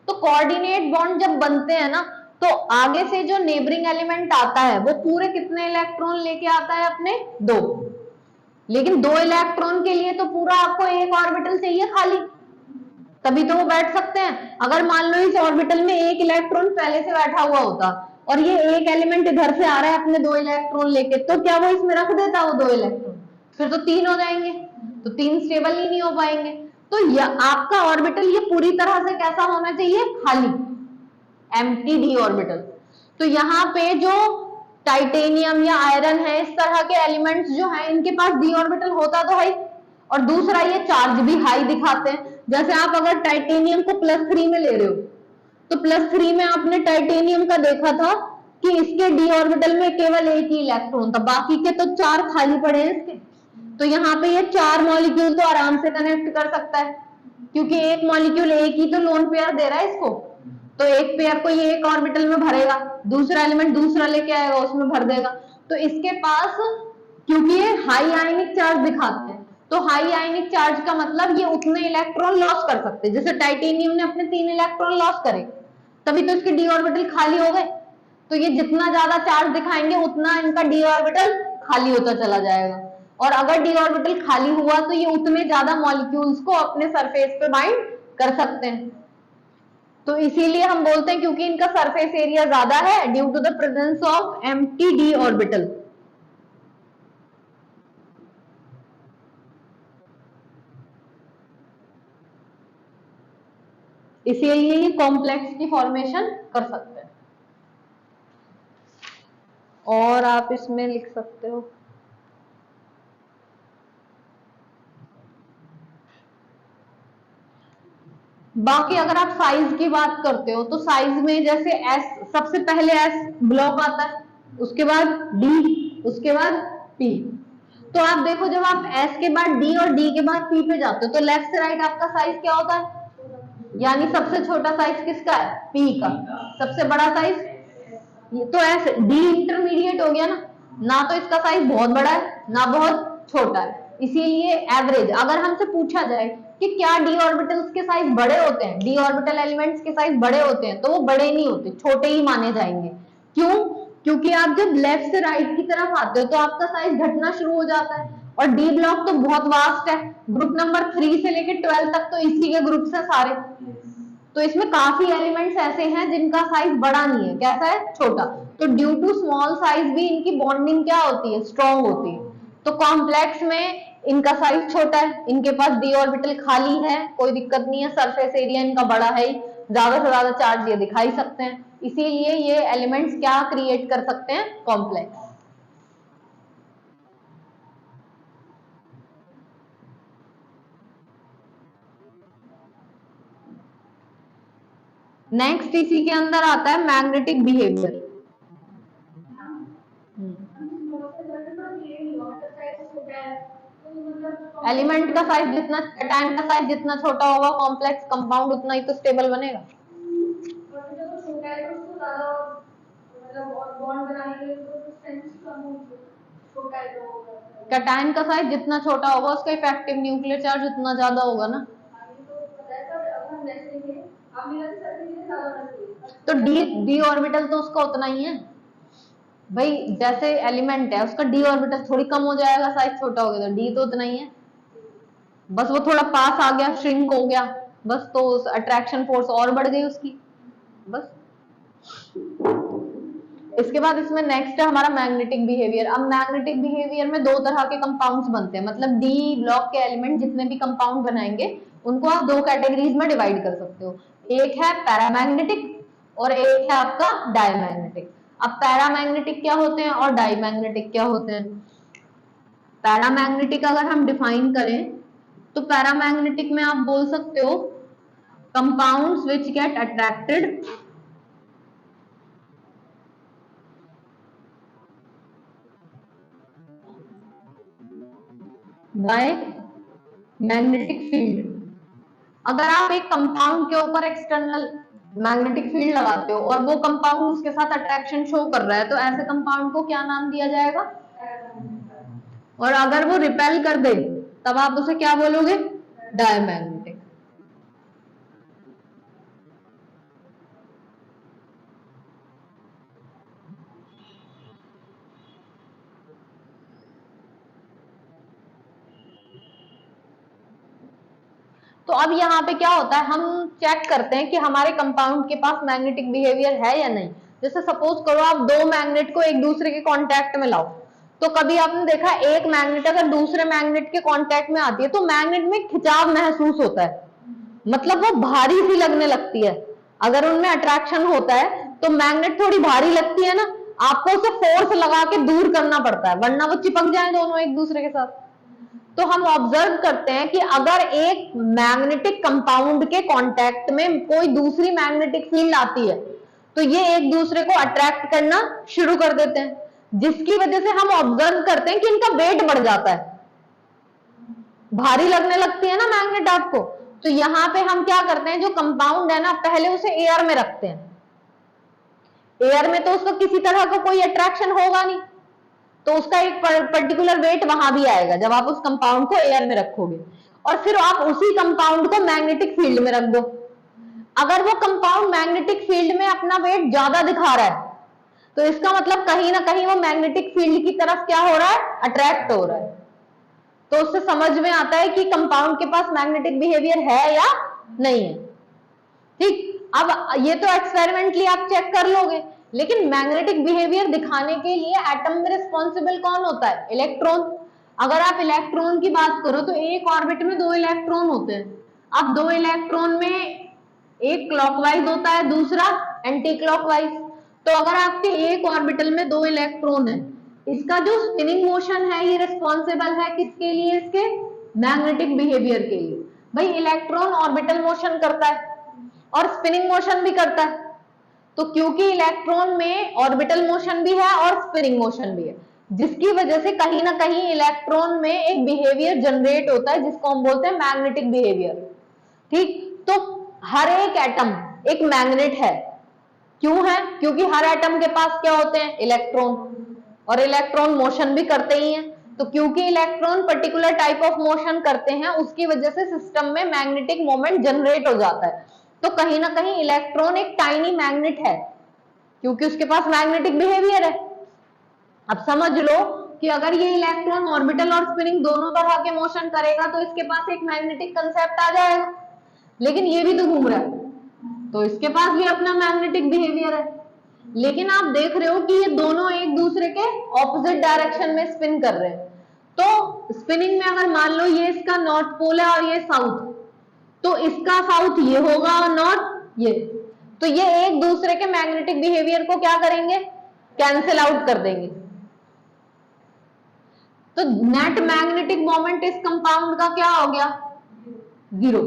तो कोऑर्डिनेट बॉन्ड जब बनते हैं ना, तो आगे से जो नेबरिंग एलिमेंट आता है वो पूरे कितने इलेक्ट्रॉन लेके आता है, अपने 2। लेकिन 2 इलेक्ट्रॉन के लिए तो पूरा आपको एक ऑर्बिटल चाहिए खाली, तभी तो वो बैठ सकते हैं। अगर मान लो इस ऑर्बिटल में एक इलेक्ट्रॉन पहले से बैठा हुआ होता और ये एक एलिमेंट इधर से आ रहा है अपने 2 इलेक्ट्रॉन लेके, तो क्या वो इसमें रख देता वो 2 इलेक्ट्रॉन, फिर तो 3 हो जाएंगे, तो 3 स्टेबल ही नहीं हो पाएंगे। तो आपका ऑर्बिटल ये पूरी तरह से कैसा होना चाहिए, खाली, एम्प्टी डी ऑर्बिटल। तो यहाँ पे जो टाइटेनियम या आयरन है, इस तरह के एलिमेंट्स जो है इनके पास डी ऑर्बिटल होता तो है, और दूसरा ये चार्ज भी हाई दिखाते हैं। जैसे आप अगर टाइटेनियम को +3 में ले रहे हो, तो +3 में आपने टाइटेनियम का देखा था कि इसके डी ऑर्बिटल में केवल एक ही इलेक्ट्रॉन था, बाकी के तो 4 खाली पड़े हैं इसके। तो यहाँ पे ये 4 मॉलिक्यूल तो आराम से कनेक्ट कर सकता है, क्योंकि एक मॉलिक्यूल एक ही तो लोन पेयर दे रहा है इसको, तो एक पेयर को ये एक ऑर्बिटल में भरेगा, दूसरा एलिमेंट दूसरा लेके आएगा उसमें भर देगा। तो इसके पास, क्योंकि ये हाई आयनिक चार्ज दिखाते हैं, तो हाई आयनिक चार्ज का मतलब ये उतने इलेक्ट्रॉन लॉस कर सकते हैं, जैसे टाइटेनियम ने अपने 3 इलेक्ट्रॉन लॉस करे, तभी तो इसके डी ऑर्बिटल खाली हो गए। तो ये जितना ज्यादा चार्ज दिखाएंगे उतना इनका डी ऑर्बिटल खाली होता चला जाएगा, और अगर डी ऑर्बिटल खाली हुआ तो ये उतने ज्यादा मॉलिक्यूल्स को अपने सरफेस पे बाइंड कर सकते हैं। तो इसीलिए हम बोलते हैं क्योंकि इनका सरफेस एरिया ज्यादा है, due to the presence of empty d orbital. इसीलिए ये कॉम्प्लेक्स की फॉर्मेशन कर सकते हैं। और आप इसमें लिख सकते हो बाकी अगर आप साइज की बात करते हो तो साइज में जैसे एस, सबसे पहले एस ब्लॉक आता है, उसके बाद डी, उसके बाद पी। तो आप देखो जब आप एस के बाद डी और डी के बाद पी पे जाते हो तो लेफ्ट से राइट आपका साइज क्या होता है, यानी सबसे छोटा साइज किसका है, पी का, सबसे बड़ा साइज तो एस, डी इंटरमीडिएट हो गया ना तो इसका साइज बहुत बड़ा है ना बहुत छोटा है। इसीलिए एवरेज अगर हमसे पूछा जाए कि क्या डी ऑर्बिटल्स के साइज बड़े होते हैं, डी ऑर्बिटल एलिमेंट्स के साइज बड़े होते हैं, तो वो बड़े नहीं होते, छोटे ही माने जाएंगे। क्यों, क्योंकि आप जब लेफ्ट से राइट की तरफ आते हो तो आपका साइज घटना शुरू हो जाता है, और डी ब्लॉक तो बहुत वास्ट है, ग्रुप नंबर 3 से लेकर 12 तक तो इसी के ग्रुप से सारे, तो इसमें काफी एलिमेंट्स ऐसे हैं जिनका साइज बड़ा नहीं है, कैसा है, छोटा। तो ड्यू टू स्मॉल साइज भी इनकी बॉन्डिंग क्या होती है, स्ट्रॉन्ग होती है। तो कॉम्प्लेक्स में इनका साइज छोटा है, इनके पास डी ऑर्बिटल खाली है, कोई दिक्कत नहीं है, सरफेस एरिया इनका बड़ा है, ज्यादा से ज्यादा चार्ज ये दिखाई सकते हैं, इसीलिए ये एलिमेंट्स क्या क्रिएट कर सकते हैं, कॉम्प्लेक्स। नेक्स्ट इसी के अंदर आता है मैग्नेटिक बिहेवियर। एलिमेंट का साइज जितना, कैटायन का साइज जितना छोटा होगा कॉम्प्लेक्स कंपाउंड उतना ही तो स्टेबल बनेगा। कैटायन का साइज जितना छोटा होगा उसका इफेक्टिव न्यूक्लियर चार्ज उतना ज्यादा होगा ना। तो डी ऑर्बिटल तो उसका उतना ही है भाई, जैसे एलिमेंट है उसका डी ऑर्बिटल थोड़ी कम हो जाएगा, साइज छोटा हो गया तो डी तो उतना ही है, बस वो थोड़ा पास आ गया, श्रिंक हो गया, बस तो उस अट्रैक्शन फोर्स और बढ़ गई उसकी, बस। इसके बाद इसमें नेक्स्ट है हमारा मैग्नेटिक बिहेवियर। अब मैग्नेटिक बिहेवियर में 2 तरह के कंपाउंड्स बनते हैं, मतलब डी ब्लॉक के एलिमेंट जितने भी कंपाउंड बनाएंगे उनको आप 2 कैटेगरीज में डिवाइड कर सकते हो, एक है पैरामैग्नेटिक और एक है आपका डायमैग्नेटिक। अब पैरामैग्नेटिक क्या होते हैं और डायमैग्नेटिक क्या होते हैं। पैरामैग्नेटिक अगर हम डिफाइन करें तो पैरामैग्नेटिक में आप बोल सकते हो compounds which get attracted by magnetic field. अगर आप एक कंपाउंड के ऊपर एक्सटर्नल मैग्नेटिक फील्ड लगाते हो और वो कंपाउंड उसके साथ अट्रैक्शन शो कर रहा है तो ऐसे कंपाउंड को क्या नाम दिया जाएगा? और अगर वो रिपेल कर दे तब आप उसे क्या बोलोगे? डायमैग्नेटिक। तो अब यहाँ पे क्या होता है, हम चेक करते हैं कि हमारे कंपाउंड के पास मैग्नेटिक बिहेवियर है या नहीं। जैसे सपोज करो आप दो मैग्नेट को एक दूसरे के कांटेक्ट में लाओ, तो कभी आपने देखा एक मैग्नेट अगर दूसरे मैग्नेट के कांटेक्ट में आती है तो मैग्नेट में खिंचाव महसूस होता है, मतलब वो भारी सी लगने लगती है। अगर उनमें अट्रैक्शन होता है तो मैग्नेट थोड़ी भारी लगती है ना, आपको उसे फोर्स लगा के दूर करना पड़ता है वरना वो चिपक जाए दोनों एक दूसरे के साथ। तो हम ऑब्जर्व करते हैं कि अगर एक मैग्नेटिक कंपाउंड के कांटेक्ट में कोई दूसरी मैग्नेटिक फील्ड आती है तो ये एक दूसरे को अट्रैक्ट करना शुरू कर देते हैं, जिसकी वजह से हम ऑब्जर्व करते हैं कि इनका वेट बढ़ जाता है, भारी लगने लगती है ना मैग्नेट आपको। तो यहां पे हम क्या करते हैं, जो कंपाउंड है ना पहले उसे एयर में रखते हैं। एयर में तो उसको किसी तरह का कोई अट्रैक्शन होगा नहीं, तो उसका एक पर्टिकुलर वेट वहां भी आएगा जब आप उस कंपाउंड को एयर में रखोगे। और फिर आप उसी कंपाउंड को मैग्नेटिक फील्ड में रख दो। अगर वो कंपाउंड मैग्नेटिक फील्ड में अपना वेट ज्यादा दिखा रहा है तो इसका मतलब कहीं ना कहीं वो मैग्नेटिक फील्ड की तरफ क्या हो रहा है, अट्रैक्ट हो रहा है। तो उससे समझ में आता है कि कंपाउंड के पास मैग्नेटिक बिहेवियर है या नहीं है। ठीक, अब ये तो एक्सपेरिमेंटली आप चेक कर लोगे, लेकिन मैग्नेटिक बिहेवियर दिखाने के लिए एटम में रिस्पॉन्सिबल कौन होता है? इलेक्ट्रॉन। अगर आप इलेक्ट्रॉन की बात करो तो एक ऑर्बिट में दो इलेक्ट्रॉन होते हैं। अब दो इलेक्ट्रॉन में एक क्लॉकवाइज होता है, दूसरा एंटी क्लॉकवाइज। तो अगर आपके एक ऑर्बिटल में दो इलेक्ट्रॉन है, इसका जो स्पिनिंग मोशन है ये रिस्पॉन्सिबल है किसके लिए? इसके मैग्नेटिक बिहेवियर के लिए। भाई इलेक्ट्रॉन ऑर्बिटल मोशन करता है और स्पिनिंग मोशन भी करता है, तो क्योंकि इलेक्ट्रॉन में ऑर्बिटल मोशन भी है और स्पिनिंग मोशन भी है, जिसकी वजह से कहीं ना कहीं इलेक्ट्रॉन में एक बिहेवियर जनरेट होता है जिसको हम बोलते हैं मैग्नेटिक बिहेवियर। ठीक, तो हर एक एटम एक मैग्नेट है। क्यों है? क्योंकि हर एटम के पास क्या होते हैं? इलेक्ट्रॉन, और इलेक्ट्रॉन मोशन भी करते ही हैं। तो क्योंकि electron particular type of motion करते हैं उसकी वजह से सिस्टम में मैग्नेटिक मोमेंट जनरेट हो जाता है। तो कहीं ना कहीं इलेक्ट्रॉन एक टाइनी मैग्नेट है क्योंकि उसके पास मैग्नेटिक बिहेवियर है। अब समझ लो कि अगर ये इलेक्ट्रॉन ऑर्बिटल और स्पिनिंग दोनों तरह के मोशन करेगा तो इसके पास एक मैग्नेटिक कंसेप्ट आ जाएगा, लेकिन ये भी तो घूम रहा है तो इसके पास भी अपना मैग्नेटिक बिहेवियर है। लेकिन आप देख रहे हो कि ये दोनों एक दूसरे के ऑपोजिट डायरेक्शन में स्पिन कर रहे हैं। तो स्पिनिंग में अगर मान लो ये इसका नॉर्थ पोल है और ये साउथ, तो इसका साउथ ये होगा और नॉर्थ ये, तो ये एक दूसरे के मैग्नेटिक बिहेवियर को क्या करेंगे? कैंसिल आउट कर देंगे। तो नेट मैग्नेटिक मोमेंट इस कंपाउंड का क्या हो गया? 0।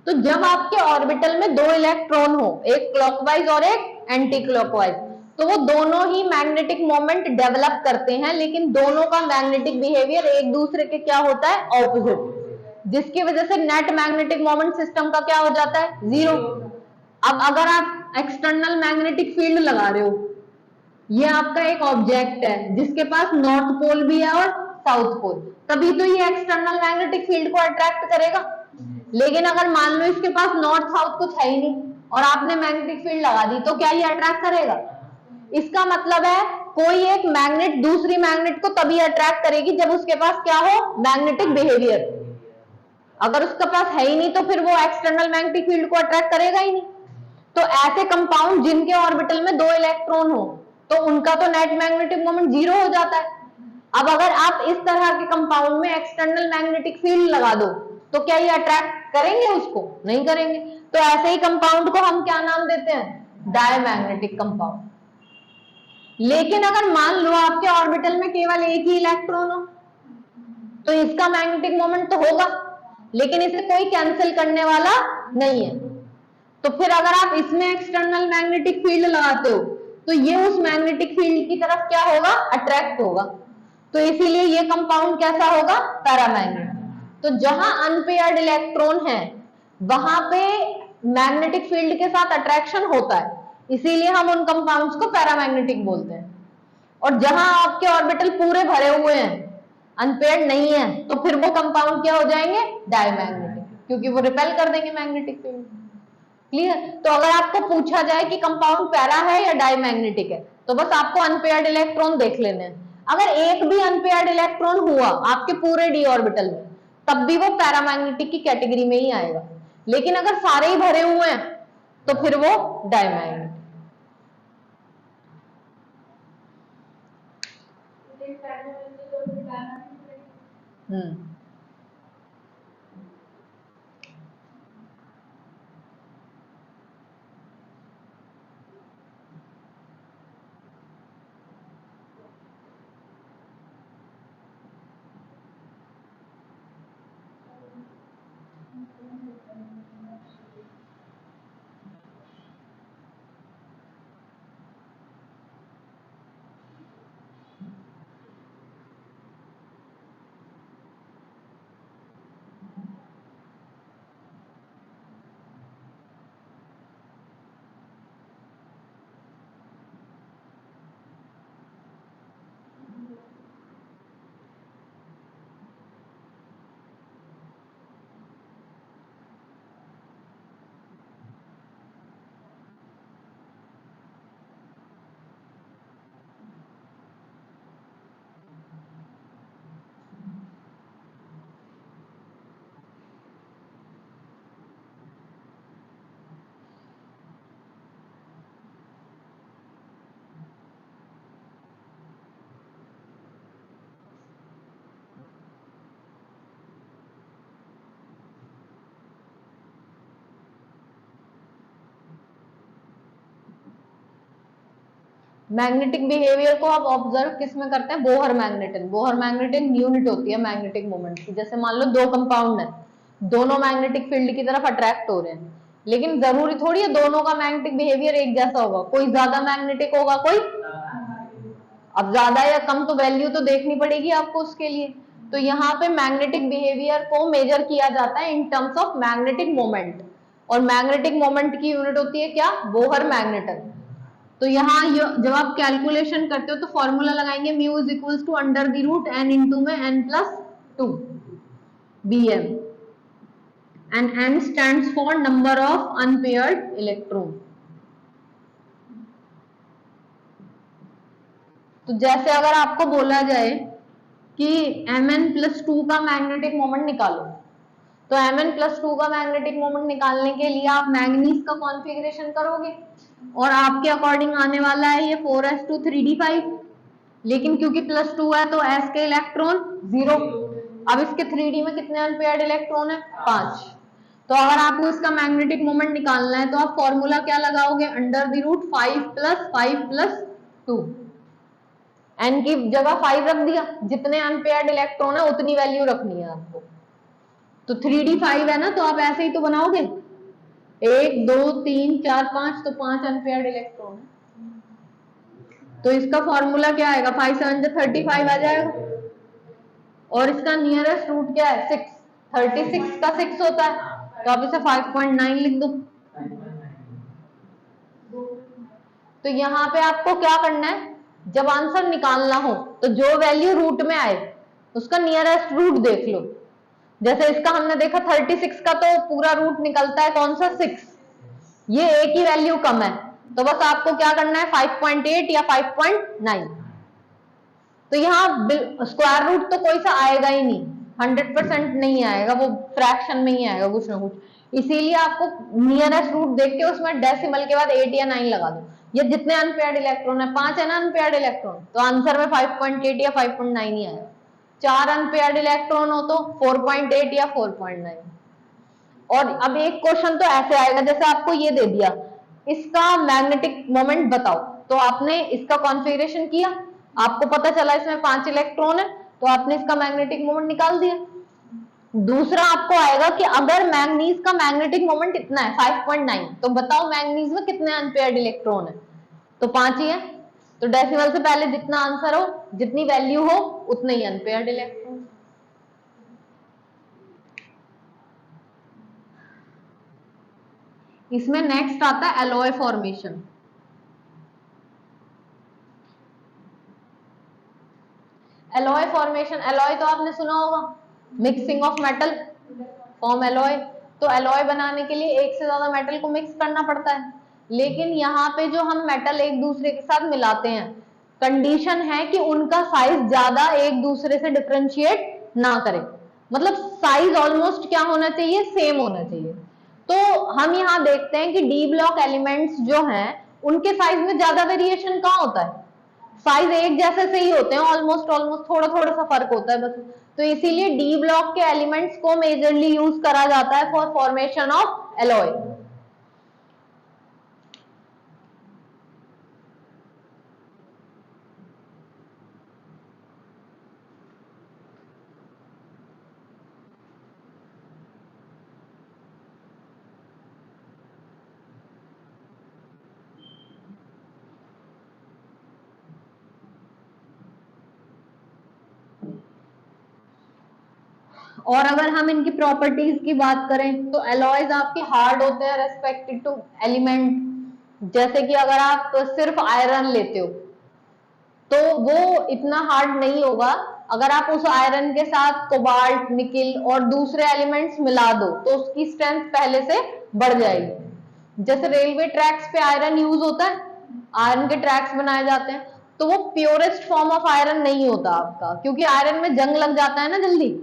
तो जब आपके ऑर्बिटल में दो इलेक्ट्रॉन हो, एक क्लॉकवाइज और एक एंटी क्लॉकवाइज, तो वो दोनों ही मैग्नेटिक मोमेंट डेवलप करते हैं, लेकिन दोनों का मैग्नेटिक बिहेवियर एक दूसरे के क्या होता है? ऑपोजिट, जिसकी वजह से नेट मैग्नेटिक मोमेंट सिस्टम का क्या हो जाता है? 0। अब अगर आप एक्सटर्नल मैग्नेटिक फील्ड लगा रहे हो, ये आपका एक ऑब्जेक्ट है जिसके पास नॉर्थ पोल भी है और साउथ पोल, तभी तो ये एक्सटर्नल मैग्नेटिक फील्ड को अट्रैक्ट करेगा। लेकिन अगर मान लो इसके पास नॉर्थ साउथ कुछ है ही नहीं और आपने मैग्नेटिक फील्ड लगा दी, तो क्या ये अट्रैक्ट करेगा? इसका मतलब है कोई एक मैग्नेट दूसरी मैग्नेट को तभी अट्रैक्ट करेगी जब उसके पास क्या हो? Magnetic behaviour. अगर उसके पास है ही नहीं तो फिर वो एक्सटर्नल मैग्नेटिक फील्ड को अट्रैक्ट करेगा ही नहीं। तो ऐसे कंपाउंड जिनके ऑर्बिटल में दो इलेक्ट्रॉन हो तो उनका तो नेट मैग्नेटिक मोमेंट 0 हो जाता है। अब अगर आप इस तरह के कंपाउंड में एक्सटर्नल मैग्नेटिक फील्ड लगा दो तो क्या ये अट्रैक्ट करेंगे उसको? नहीं करेंगे। तो ऐसे ही कंपाउंड को हम क्या नाम देते हैं? Diamagnetic compound. लेकिन अगर मान लो आपके ऑर्बिटल में केवल एक ही इलेक्ट्रॉन हो तो इसका मैग्नेटिक मोमेंट तो होगा, लेकिन इसे कोई कैंसिल करने वाला नहीं है। तो फिर अगर आप इसमें एक्सटर्नल मैग्नेटिक फील्ड लगाते हो तो ये उस मैग्नेटिक फील्ड की तरफ क्या होगा, अट्रैक्ट होगा। तो इसीलिए ये कंपाउंड कैसा होगा, पैरामैग्नेटिक। तो जहां अनपेयर्ड इलेक्ट्रॉन है वहां पे मैग्नेटिक फील्ड के साथ अट्रैक्शन होता है, इसीलिए हम उन कंपाउंड्स को पैरामैग्नेटिक बोलते हैं। और जहां आपके ऑर्बिटल पूरे भरे हुए हैं, अनपेयर्ड नहीं है, तो फिर वो कंपाउंड क्या हो जाएंगे, डायमैग्नेटिक, क्योंकि वो रिपेल कर देंगे मैग्नेटिक फील्ड। क्लियर। तो अगर आपको पूछा जाए कि कंपाउंड पैरा है या डायमैग्नेटिक है, तो बस आपको अनपेयर्ड इलेक्ट्रॉन देख लेने हैं। अगर एक भी अनपेयर्ड इलेक्ट्रॉन हुआ आपके पूरे डी ऑर्बिटल में, तब भी वो पैरामैग्नेटिक की कैटेगरी में ही आएगा। लेकिन अगर सारे ही भरे हुए हैं तो फिर वो डायमैग्नेटिक। मैग्नेटिक बिहेवियर को आप ऑब्जर्व किस में करते हैं, बोहर मैग्नेटिन। बोहर मैग्नेटिन यूनिट होती है मैग्नेटिक मोमेंट की। जैसे मान लो दो कंपाउंड है, दोनों मैग्नेटिक फील्ड की तरफ अट्रैक्ट हो रहे हैं, लेकिन जरूरी थोड़ी है दोनों का मैग्नेटिक बिहेवियर एक जैसा होगा, कोई ज्यादा मैग्नेटिक होगा, कोई अब ज्यादा या कम, तो वैल्यू तो देखनी पड़ेगी आपको उसके लिए। तो यहाँ पे मैग्नेटिक बिहेवियर को मेजर किया जाता है in terms of magnetic moment, और मैग्नेटिक मोमेंट की यूनिट होती है क्या, बोहर मैग्नेटन। तो यहाँ जब आप कैलकुलेशन करते हो तो फॉर्मूला लगाएंगे mu is equals to under the root n into में n+2 bm, and n stands for number of unpaired electron. तो जैसे अगर आपको बोला जाए कि Mn+2 का मैग्नेटिक मोमेंट निकालो, तो Mn+2 का मैग्नेटिक मोमेंट निकालने के लिए आप मैग्नीज का कॉन्फ़िगरेशन करोगे, और आपके अकॉर्डिंग आने वाला है ये 4s2 3d5, लेकिन क्योंकि +2 है तो s के इलेक्ट्रॉन 0। अब इसके 3d में कितने अनपेयर्ड इलेक्ट्रॉन है, 5। तो अगर आपको इसका मैग्नेटिक मोमेंट निकालना है तो आप फॉर्मूला क्या लगाओगे, अंडर द रूट 5 + 5 + 2, n की जगह 5 रख दिया, जितने अनपेयर्ड इलेक्ट्रॉन है उतनी वैल्यू रखनी है आपको। तो 3d5 है ना, तो आप ऐसे ही तो बनाओगे 1 2 3 4 5, तो 5 अनपेयर्ड इलेक्ट्रॉन है। तो इसका फॉर्मूला क्या आएगा, 5 7 35 आ जाएगा, और इसका नियरेस्ट रूट क्या है, 6। 36 का 6 होता है, तो आप इसे 5.9 लिख दो। तो यहाँ पे आपको क्या करना है, जब आंसर निकालना हो तो जो वैल्यू रूट में आए उसका नियरेस्ट रूट देख लो। जैसे इसका हमने देखा 36 का, तो पूरा रूट निकलता है कौन सा, 6। ये एक ही वैल्यू कम है, तो बस आपको क्या करना है, 5.8 या 5.9। तो यहाँ स्क्वायर रूट तो कोई सा आएगा ही नहीं, 100% नहीं आएगा, वो फ्रैक्शन में ही आएगा कुछ ना कुछ। इसीलिए आपको नियरेस्ट रूट देख के उसमें डेसिमल के बाद 8 या 9 लगा दो। ये जितने अनपेयर्ड इलेक्ट्रॉन है, 5 है ना अनपेयर्ड इलेक्ट्रॉन, तो आंसर में 5.8 या 5.9 ही आएगा। 4 अनपेयर्ड इलेक्ट्रॉन हो तो 4.8 या 4.9। और अब एक क्वेश्चन तो ऐसे आएगा, जैसे आपको ये दे दिया, इसका मैग्नेटिक मोमेंट बताओ, तो आपने इसका कॉन्फ़िगरेशन किया, आपको पता चला इसमें 5 इलेक्ट्रॉन है, तो आपने इसका मैग्नेटिक मोमेंट निकाल दिया। दूसरा आपको आएगा कि अगर मैंगनीज का मैग्नेटिक मोमेंट इतना है 5.9, तो बताओ मैंगनीज में कितने अनपेयर्ड इलेक्ट्रॉन है, तो 5 ही है। तो डेसिमल से पहले जितना आंसर हो, जितनी वैल्यू हो, उतने ही अनपेयर्ड इलेक्ट्रॉन। इसमें नेक्स्ट आता है alloy formation. Alloy formation, alloy तो आपने सुना होगा, mixing of metal form alloy. तो एलॉय बनाने के लिए एक से ज्यादा मेटल को मिक्स करना पड़ता है, लेकिन यहाँ पे जो हम मेटल एक दूसरे के साथ मिलाते हैं, कंडीशन है कि उनका साइज ज्यादा एक दूसरे से डिफरेंशिएट ना करे, मतलब साइज ऑलमोस्ट क्या होना चाहिए, सेम होना चाहिए। तो हम यहाँ देखते हैं कि डी ब्लॉक एलिमेंट्स जो हैं उनके साइज में ज्यादा वेरिएशन कहाँ होता है, साइज एक जैसे से ही होते हैं, ऑलमोस्ट थोड़ा थोड़ा सा फर्क होता है बस। तो इसीलिए डी ब्लॉक के एलिमेंट्स को मेजरली यूज करा जाता है फॉर फॉर्मेशन ऑफ एलॉय। और अगर हम इनकी प्रॉपर्टीज की बात करें तो एलॉयज आपके हार्ड होते हैं रेस्पेक्टेड टू एलिमेंट। जैसे कि अगर आप सिर्फ आयरन लेते हो तो वो इतना हार्ड नहीं होगा, अगर आप उस आयरन के साथ कोबाल्ट, निकिल और दूसरे एलिमेंट्स मिला दो तो उसकी स्ट्रेंथ पहले से बढ़ जाएगी। जैसे रेलवे ट्रैक्स पे आयरन यूज होता है, आयरन के ट्रैक्स बनाए जाते हैं, तो वो प्योरेस्ट फॉर्म ऑफ आयरन नहीं होता आपका, क्योंकि आयरन में जंग लग जाता है ना जल्दी,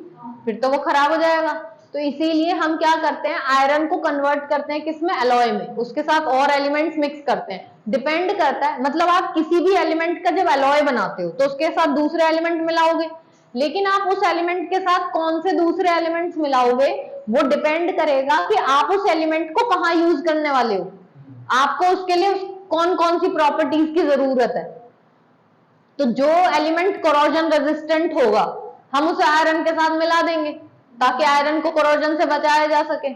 फिर तो वो खराब हो जाएगा। तो इसीलिए हम क्या करते हैं, आयरन को कन्वर्ट करते हैं किसमें, एलॉय में, उसके साथ और एलिमेंट्स मिक्स करते हैं। डिपेंड करता है, मतलब आप किसी भी एलिमेंट का जब एलॉय बनाते हो तो उसके साथ दूसरे एलिमेंट मिलाओगे, लेकिन आप उस एलिमेंट के साथ कौन से दूसरे एलिमेंट्स मिलाओगे वो डिपेंड करेगा कि आप उस एलिमेंट को कहाँ यूज करने वाले हो, आपको उसके लिए कौन कौन सी प्रॉपर्टीज की जरूरत है। तो जो एलिमेंट कोरोजन रेजिस्टेंट होगा हम उसे आयरन के साथ मिला देंगे ताकि आयरन को कोरोजन से बचाया जा सके।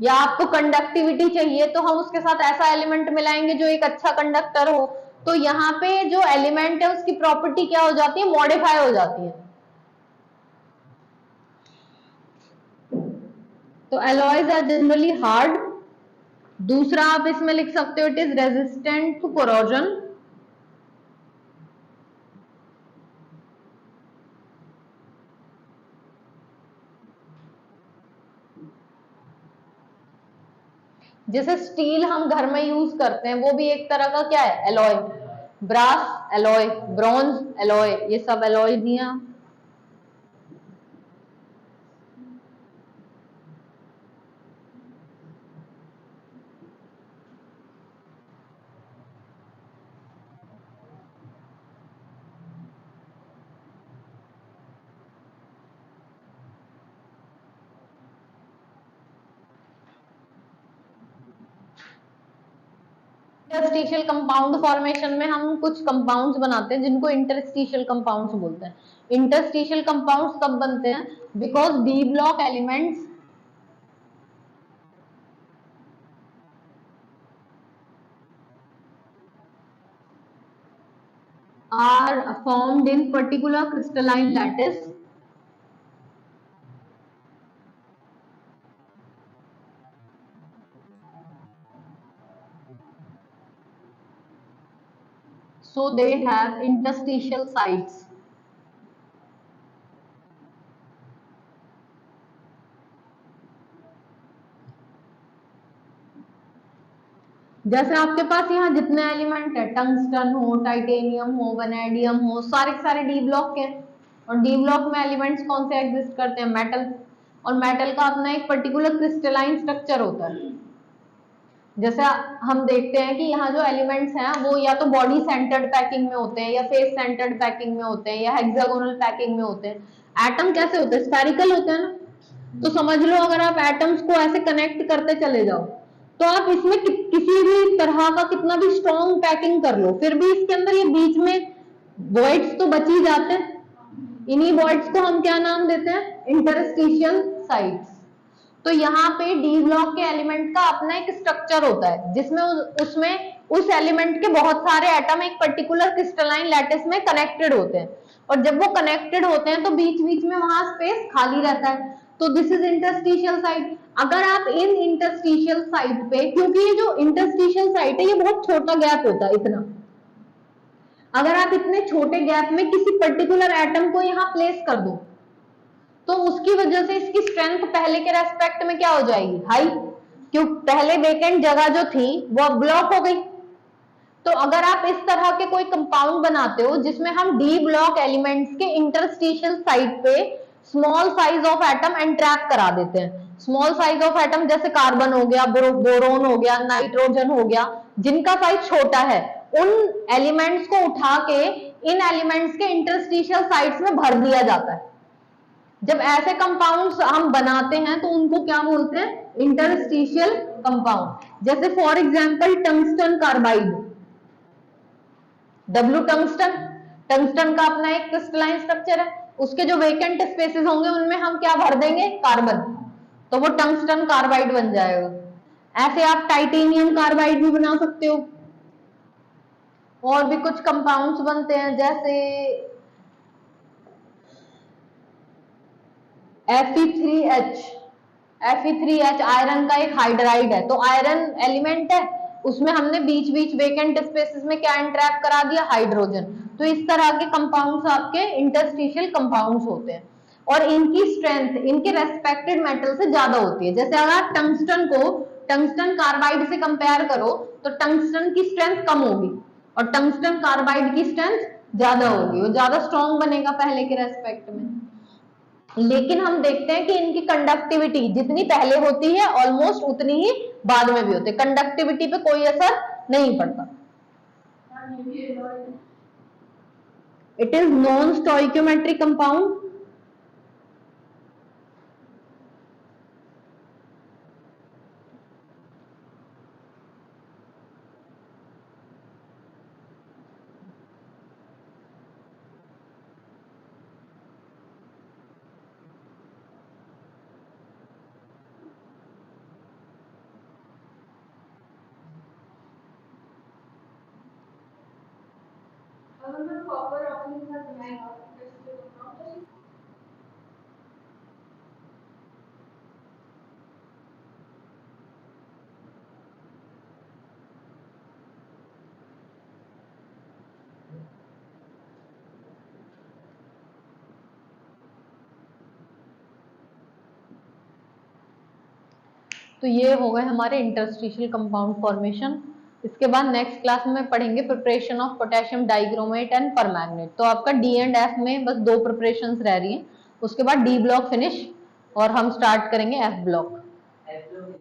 या आपको कंडक्टिविटी चाहिए तो हम उसके साथ ऐसा एलिमेंट मिलाएंगे जो एक अच्छा कंडक्टर हो। तो यहाँ पे जो एलिमेंट है उसकी प्रॉपर्टी क्या हो जाती है, मॉडिफाई हो जाती है। तो एलॉयज आर जनरली हार्ड। दूसरा आप इसमें लिख सकते हो, it is resistant to corrosion. जैसे स्टील हम घर में यूज करते हैं वो भी एक तरह का क्या है, alloy. Brass alloy, bronze alloy, ये सब एलॉय भी हैं। इंटरस्टिशियल कंपाउंड फॉर्मेशन में हम कुछ कंपाउंड्स बनाते हैं जिनको इंटरस्टिशियल कंपाउंड्स बोलते हैं। इंटरस्टिशियल कंपाउंड्स तब बनते हैं because D block elements are formed in particular crystalline lattice so they have interstitial sites। जैसे आपके पास यहाँ जितने एलिमेंट है, टंगस्टन हो, टाइटेनियम हो, वैनेडियम हो, सारे सारे डी ब्लॉक के। और डी ब्लॉक में एलिमेंट्स कौन से एग्जिस्ट करते हैं, मेटल। और मेटल का अपना एक पर्टिकुलर क्रिस्टलाइन स्ट्रक्चर होता है। जैसे हम देखते हैं कि यहाँ जो एलिमेंट्स हैं वो या तो बॉडी सेंटर्ड पैकिंग में होते हैं, या फेस सेंटर्ड पैकिंग में होते हैं, या हेक्सागोनल पैकिंग में होते हैं। एटम कैसे होते हैं, स्फेरिकल होते हैं ना। तो समझ लो अगर आप एटम्स को ऐसे कनेक्ट करते चले जाओ तो आप इसमें किसी भी तरह का कितना भी स्ट्रॉन्ग पैकिंग कर लो, फिर भी इसके अंदर ये बीच में वॉइड्स तो बच ही जाते हैं। इन्हीं वॉइड्स को हम क्या नाम देते हैं? Interstitial sites. तो यहाँ पे डी ब्लॉक के एलिमेंट का अपना एक स्ट्रक्चर होता है, जिसमें उसमें उस एलिमेंट के बहुत सारे एटम एक पर्टिकुलर क्रिस्टलाइन लैटिस में कनेक्टेड होते हैं, और जब वो कनेक्टेड होते हैं तो बीच बीच में वहां स्पेस खाली रहता है, तो दिस इज इंटरस्टिशियल साइट। अगर आप इन इंटरस्टिशियल साइट पे, क्योंकि ये जो इंटरस्टिशियल साइट है ये बहुत छोटा गैप होता है इतना, अगर आप इतने छोटे गैप में किसी पर्टिकुलर एटम को यहाँ प्लेस कर दो तो उसकी वजह से इसकी स्ट्रेंथ पहले के रेस्पेक्ट में क्या हो जाएगी? हाई, क्यों? पहले वेकेंट जगह जो थी वो ब्लॉक हो गई। तो अगर आप इस तरह के कोई कंपाउंड बनाते हो जिसमें हम डी ब्लॉक एलिमेंट्स के इंटरस्टिशियल साइट पे small size of atom entrap करा देते हैं, स्मॉल साइज ऑफ एटम जैसे कार्बन हो गया, बोरोन हो गया, नाइट्रोजन हो गया, जिनका साइज छोटा है, उन एलिमेंट्स को उठा के इन एलिमेंट्स के इंटरस्टिशियल साइट्स में भर दिया जाता है। जब ऐसे कंपाउंड्स हम बनाते हैं तो उनको क्या बोलते हैं? Interstitial compound. जैसे for example tungsten carbide, W tungsten, tungsten का अपना एक क्रिस्टलाइन स्ट्रक्चर है, उसके जो वेकेंट स्पेसेस होंगे उनमें हम क्या भर देंगे? कार्बन, तो वो टंगस्टन कार्बाइड बन जाएगा। ऐसे आप टाइटेनियम कार्बाइड भी बना सकते हो। और भी कुछ कंपाउंड्स बनते हैं जैसे Fe3H, Fe3H आयरन का एक हाइड्राइड है, तो आयरन एलिमेंट है, उसमें हमने बीच बीच वेकेंट स्पेसेस में क्या एंट्रैप करा दिया? हाइड्रोजन। तो इस तरह के कंपाउंड्स आपके इंटरस्टिशियल कंपाउंड्स होते हैं, और इनकी स्ट्रेंथ इनके रेस्पेक्टेड मेटल से ज्यादा होती है। जैसे अगर आप टंगस्टन को टंगस्टन कार्बाइड से कंपेयर करो तो टंगस्टन की स्ट्रेंथ कम होगी और टंगस्टन कार्बाइड की स्ट्रेंथ ज्यादा होगी, वो ज्यादा स्ट्रॉन्ग बनेगा पहले के रेस्पेक्ट में। लेकिन हम देखते हैं कि इनकी कंडक्टिविटी जितनी पहले होती है ऑलमोस्ट उतनी ही बाद में भी होती है, कंडक्टिविटी पे कोई असर नहीं पड़ता। It is non stoichiometric compound. तो ये हो गए हमारे इंटरस्टिशियल कंपाउंड फॉर्मेशन। इसके बाद नेक्स्ट क्लास में पढ़ेंगे preparation of potassium dichromate and permanganate. तो आपका डी एंड एफ में बस 2 प्रिपरेशंस रह रही हैं, उसके बाद डी ब्लॉक फिनिश और हम स्टार्ट करेंगे एफ ब्लॉक।